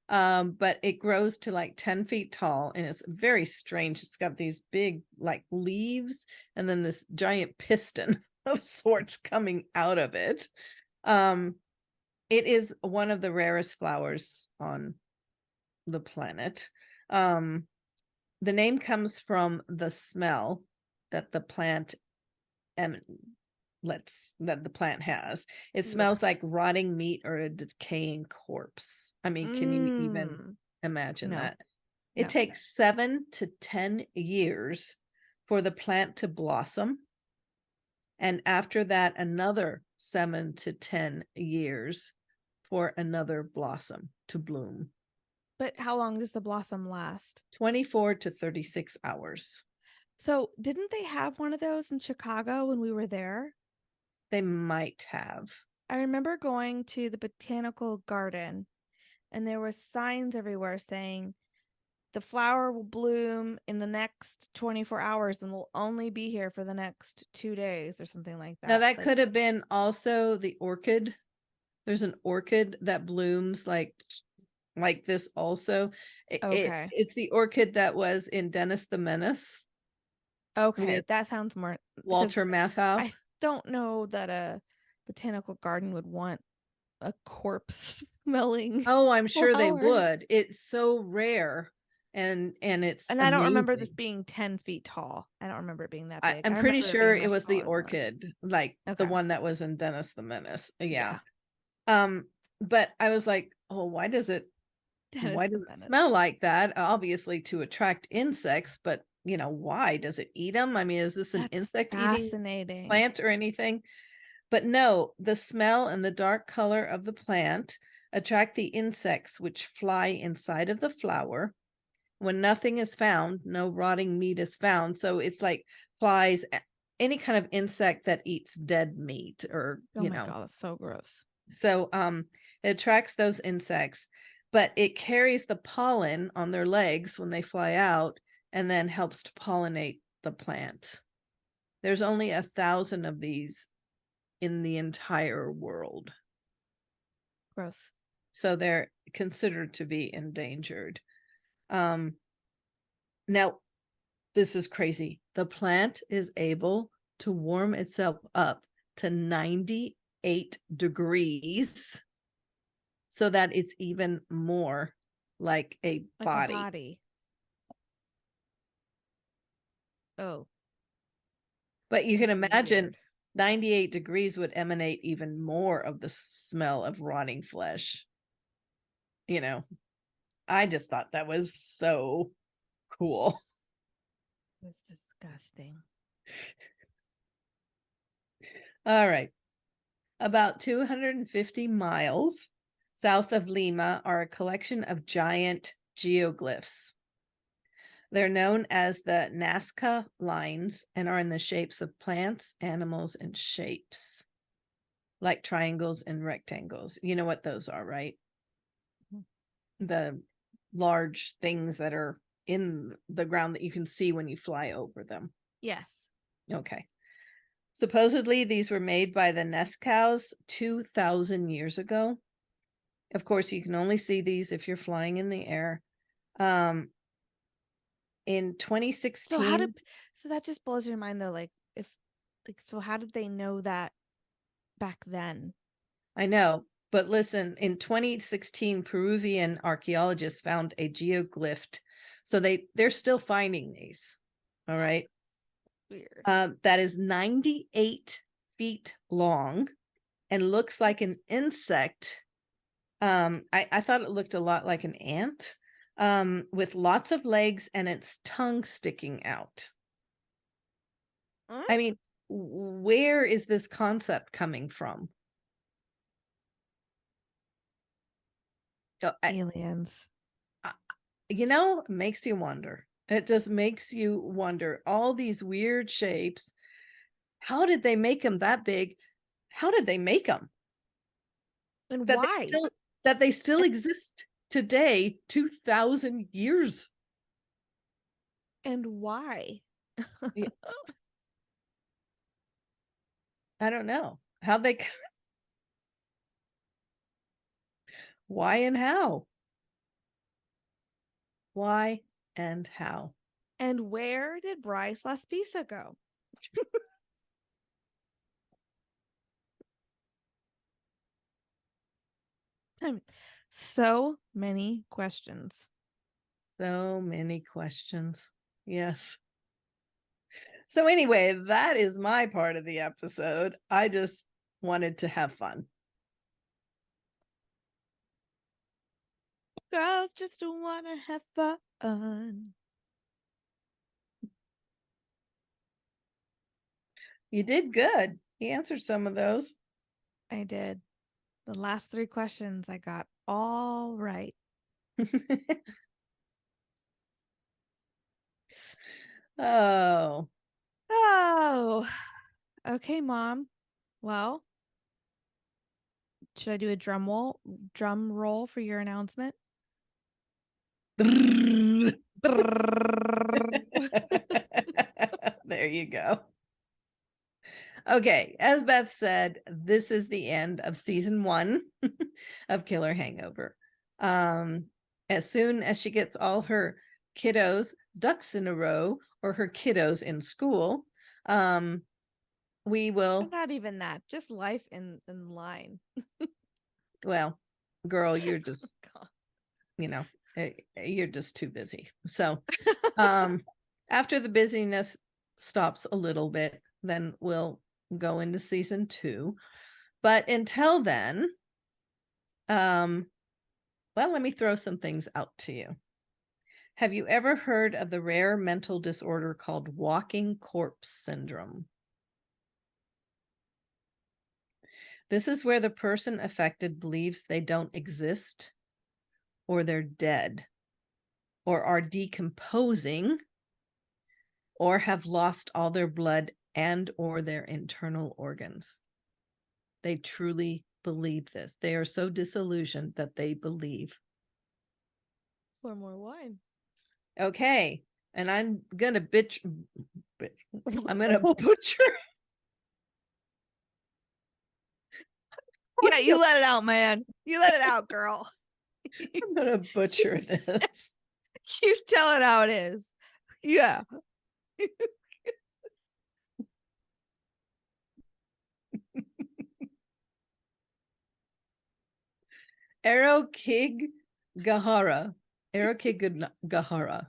S2: But it grows to like 10 feet tall and it's very strange. It's got these big like leaves and then this giant piston of sorts coming out of it. Um, it is one of the rarest flowers on the planet. Um, the name comes from the smell that the plant em- that the plant has. It
S1: Ugh.
S2: smells like rotting meat or a decaying corpse. I mean, can you even
S1: Mm.
S2: imagine
S1: No,
S2: that? It
S1: no.
S2: takes 7 to 10 years for the plant to blossom. And after that, another 7 to 10 years for another blossom to bloom.
S1: But how long does the blossom last?
S2: 24 to 36 hours.
S1: So, didn't they have one of those in Chicago when we were there?
S2: They might have.
S1: I remember going to the botanical garden and there were signs everywhere saying the flower will bloom in the next 24 hours and will only be here for the next 2 days or something like
S2: Now,
S1: that.
S2: that
S1: Like,
S2: could have been also the orchid. There's an orchid that blooms like this also.
S1: okay.
S2: It's the orchid that was in Dennis the Menace
S1: Okay.
S2: with
S1: That sounds more
S2: Walter
S1: because
S2: Matthau.
S1: I don't know that a botanical garden would want a corpse smelling
S2: Oh, I'm sure they
S1: flower.
S2: would. It's so rare and it's
S1: And I don't remember this
S2: amazing.
S1: being 10 feet tall. I don't remember it being that big.
S2: I'm
S1: I
S2: pretty
S1: remember it
S2: sure
S1: being
S2: it
S1: much
S2: was the
S1: smaller than that.
S2: orchid, like the
S1: Okay.
S2: one that was in Dennis the Menace. Yeah.
S1: Yeah.
S2: Um, but I was like, oh,
S1: Dennis
S2: why
S1: the
S2: does it
S1: Menace.
S2: smell like that? Obviously to attract insects, but why? Does it eat them? I mean, is this an
S1: That's
S2: insect eating
S1: fascinating.
S2: plant or anything? But no, the smell and the dark color of the plant attract the insects which fly inside of the flower. When nothing is found, no rotting meat is found. So it's like flies, any kind of insect that eats dead meat or,
S1: Oh my God, that's so gross.
S2: So it attracts those insects, but it carries the pollen on their legs when they fly out and then helps to pollinate the plant. There's only 1,000 of these in the entire world.
S1: Gross.
S2: So they're considered to be endangered. Um, now, this is crazy. The plant is able to warm itself up to 98 degrees so that it's even more like a
S1: Like a
S2: body.
S1: body. Oh,
S2: But you can
S1: that's
S2: imagine
S1: weird.
S2: 98 degrees would emanate even more of the smell of rotting flesh. You know, I just thought that was so cool.
S1: That's disgusting.
S2: All right. About 250 miles south of Lima are a collection of giant geoglyphs. They're known as the Nazca lines and are in the shapes of plants, animals, and shapes, like triangles and rectangles. You know what those are, right? The large things that are in the ground that you can see when you fly over them.
S1: Yes.
S2: Okay. Supposedly, these were made by the Nazcas 2,000 years ago. Of course, you can only see these if you're flying in the air. In
S1: So how
S2: 2016,
S1: did so that just blows your mind though, like if like so how did they know that back then?
S2: I know, but listen, in 2016, Peruvian archaeologists found a geoglyph. So they're still finding these. All right.
S1: Weird.
S2: That is 98 feet long and looks like an insect. I thought it looked a lot like an ant, with lots of legs and its tongue sticking out.
S1: Huh?
S2: I mean, where is this concept coming from?
S1: Aliens.
S2: It makes you wonder. It just makes you wonder. All these weird shapes. How did they make them that big? How did they make them?
S1: And
S2: That
S1: why?
S2: they still exist today, 2,000 years.
S1: And why?
S2: Yeah, I don't know how they why and how. Why and how.
S1: And where did Bryce Laspisa go? So many questions.
S2: So many questions. Yes. So anyway, that is my part of the episode. I just wanted to have fun.
S1: Girls just want to have fun.
S2: You did good. You answered some of those.
S1: I did. The last 3 questions I got all right.
S2: Oh.
S1: Oh, okay, Mom. Well, should I do a drum roll for your announcement?
S2: There you go. Okay, as Beth said, this is the end of season 1 of Killer Hangover. As soon as she gets all her kiddos ducks in a row, or her kiddos in school, we will.
S1: Not even that, just life in line.
S2: Well, girl, you're
S1: Oh,
S2: just,
S1: God.
S2: you're just too busy. So, after the busyness stops a little bit, then we'll go into season 2. But until then, well, let me throw some things out to you. Have you ever heard of the rare mental disorder called walking corpse syndrome? This is where the person affected believes they don't exist, or they're dead, or are decomposing, or have lost all their blood and or their internal organs. They truly believe this. They are so disillusioned that they believe.
S1: Pour more wine.
S2: Okay. And I'm going to I'm going to butcher.
S1: Yeah, you let it out, man. You let it out, girl.
S2: I'm going to butcher this.
S1: You tell it how it is. Yeah.
S2: Erokig Gahara. Erokig Gahara.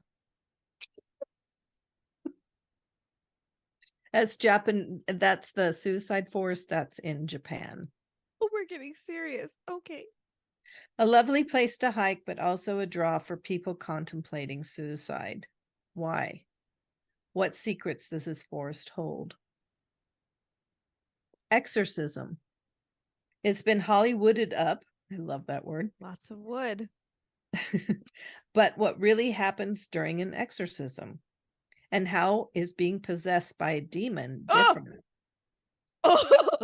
S2: That's Japan. That's the suicide force that's in Japan.
S1: Oh, we're getting serious. Okay.
S2: A lovely place to hike, but also a draw for people contemplating suicide. Why? What secrets does this forest hold? Exorcism. It's been Hollywooded up. I love that word.
S1: Lots of wood.
S2: But what really happens during an exorcism? And how is being possessed by a demon different?
S1: Oh.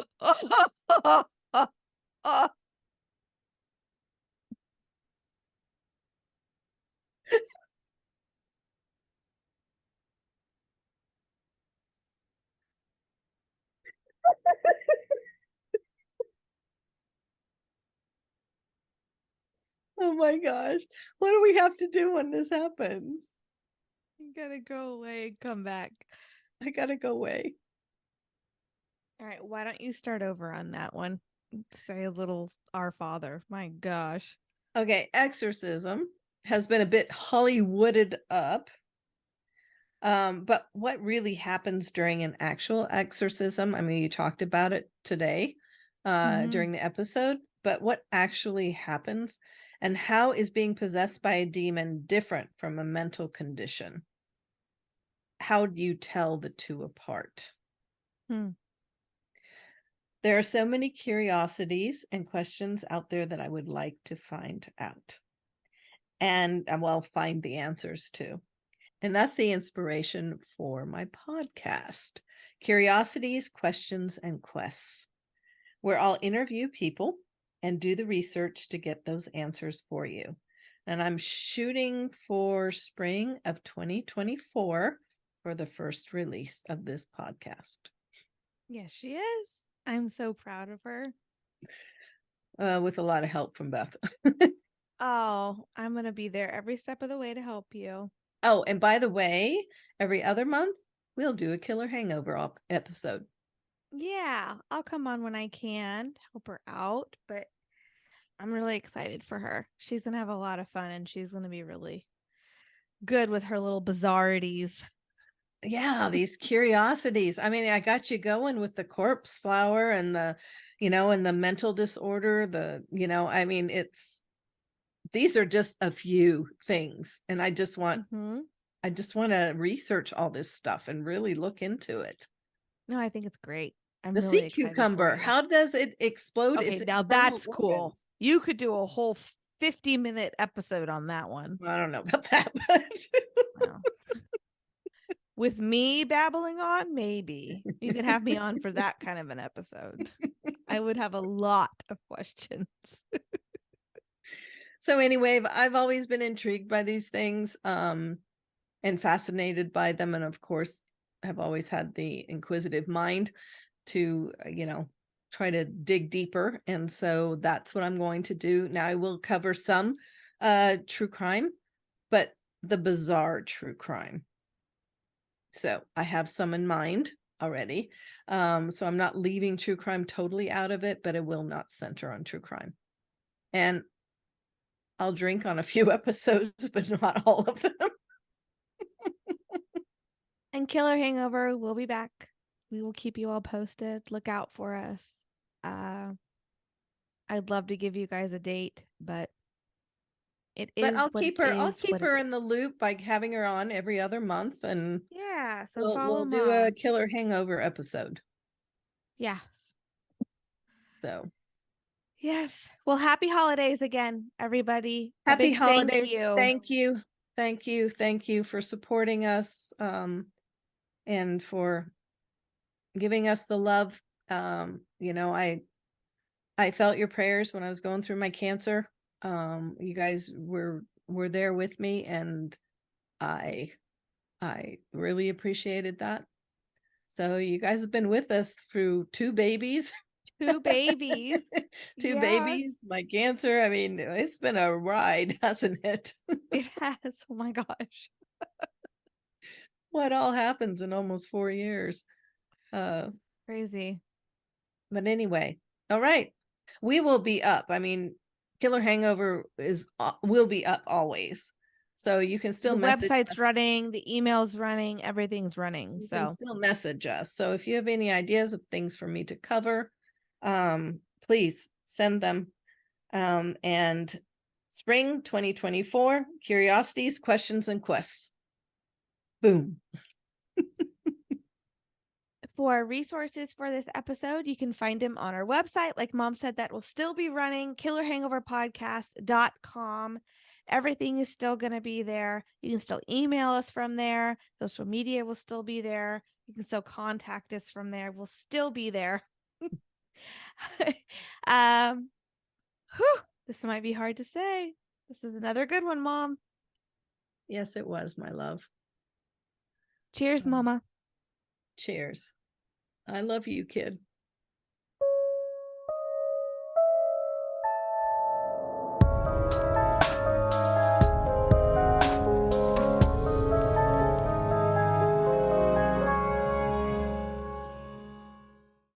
S2: Oh my gosh. What do we have to do when this happens?
S1: You gotta go away and come back.
S2: I gotta go away.
S1: All right, why don't you start over on that one? Say a little Our Father. My gosh.
S2: Okay, exorcism has been a bit Hollywooded up. But what really happens during an actual exorcism? I mean, you talked about it today during the episode, but what actually happens, and how is being possessed by a demon different from a mental condition? How do you tell the two apart? There are so many curiosities and questions out there that I would like to find out. And well, find the answers to. And that's the inspiration for my podcast, Curiosities, Questions, and Quests, where I'll interview people and do the research to get those answers for you. And I'm shooting for spring of 2024 for the first release of this podcast.
S1: Yes, she is. I'm so proud of her.
S2: With a lot of help from Beth.
S1: Oh, I'm going to be there every step of the way to help you.
S2: Oh, and by the way, every other month, we'll do a Killer Hangover episode.
S1: Yeah, I'll come on when I can to help her out, but I'm really excited for her. She's going to have a lot of fun and she's going to be really good with her little bizarrities.
S2: Yeah, these curiosities. I mean, I got you going with the corpse flower and the, and the mental disorder, I mean, these are just a few things. And I just want to research all this stuff and really look into it.
S1: No, I think it's great. I'm
S2: The
S1: really
S2: sea
S1: excited
S2: cucumber, how does it explode?
S1: Okay,
S2: its
S1: now
S2: internal
S1: that's cool.
S2: organs?
S1: You could do a whole 50-minute episode on that one.
S2: I don't know about that, but
S1: Wow. With me babbling on, maybe you could have me on for that kind of an episode. I would have a lot of questions.
S2: So anyway, I've always been intrigued by these things and fascinated by them. And of course, have always had the inquisitive mind to, try to dig deeper. And so that's what I'm going to do. Now I will cover some true crime, but the bizarre true crime. So I have some in mind already. So I'm not leaving true crime totally out of it, but it will not center on true crime. And I'll drink on a few episodes, but not all of them.
S1: And Killer Hangover will be back. We will keep you all posted. Look out for us. I'd love to give you guys a date, but
S2: I'll keep her
S1: is.
S2: in the loop by having her on every other month, and
S1: Yeah, so
S2: we'll do a Killer Hangover episode.
S1: Yeah.
S2: So
S1: yes. Well, happy holidays again, everybody.
S2: Happy holidays.
S1: Thank you.
S2: Thank you for supporting us and for giving us the love. I felt your prayers when I was going through my cancer. You guys were there with me, and I really appreciated that. So you guys have been with us through two babies.
S1: Two babies.
S2: Two babies, my cancer. I mean, it's been a ride, hasn't it?
S1: It has. Oh my gosh.
S2: What all happens in almost 4 years.
S1: Crazy.
S2: But anyway, all right. We will be up. I mean, Killer Hangover will be up always. So you can still message us.
S1: The website's running, the email's running, everything's running.
S2: You can still message us. So if you have any ideas of things for me to cover, please send them. And spring 2024, curiosities, questions, and quests. Boom.
S1: For resources for this episode, you can find them on our website. Like Mom said, that will still be running, killerhangoverpodcast.com. Everything is still going to be there. You can still email us from there. Social media will still be there. You can still contact us from there. We'll still be there. This might be hard to say. This is another good one, Mom.
S2: Yes, it was, my love.
S1: Cheers, Mama.
S2: Cheers. I love you, kid.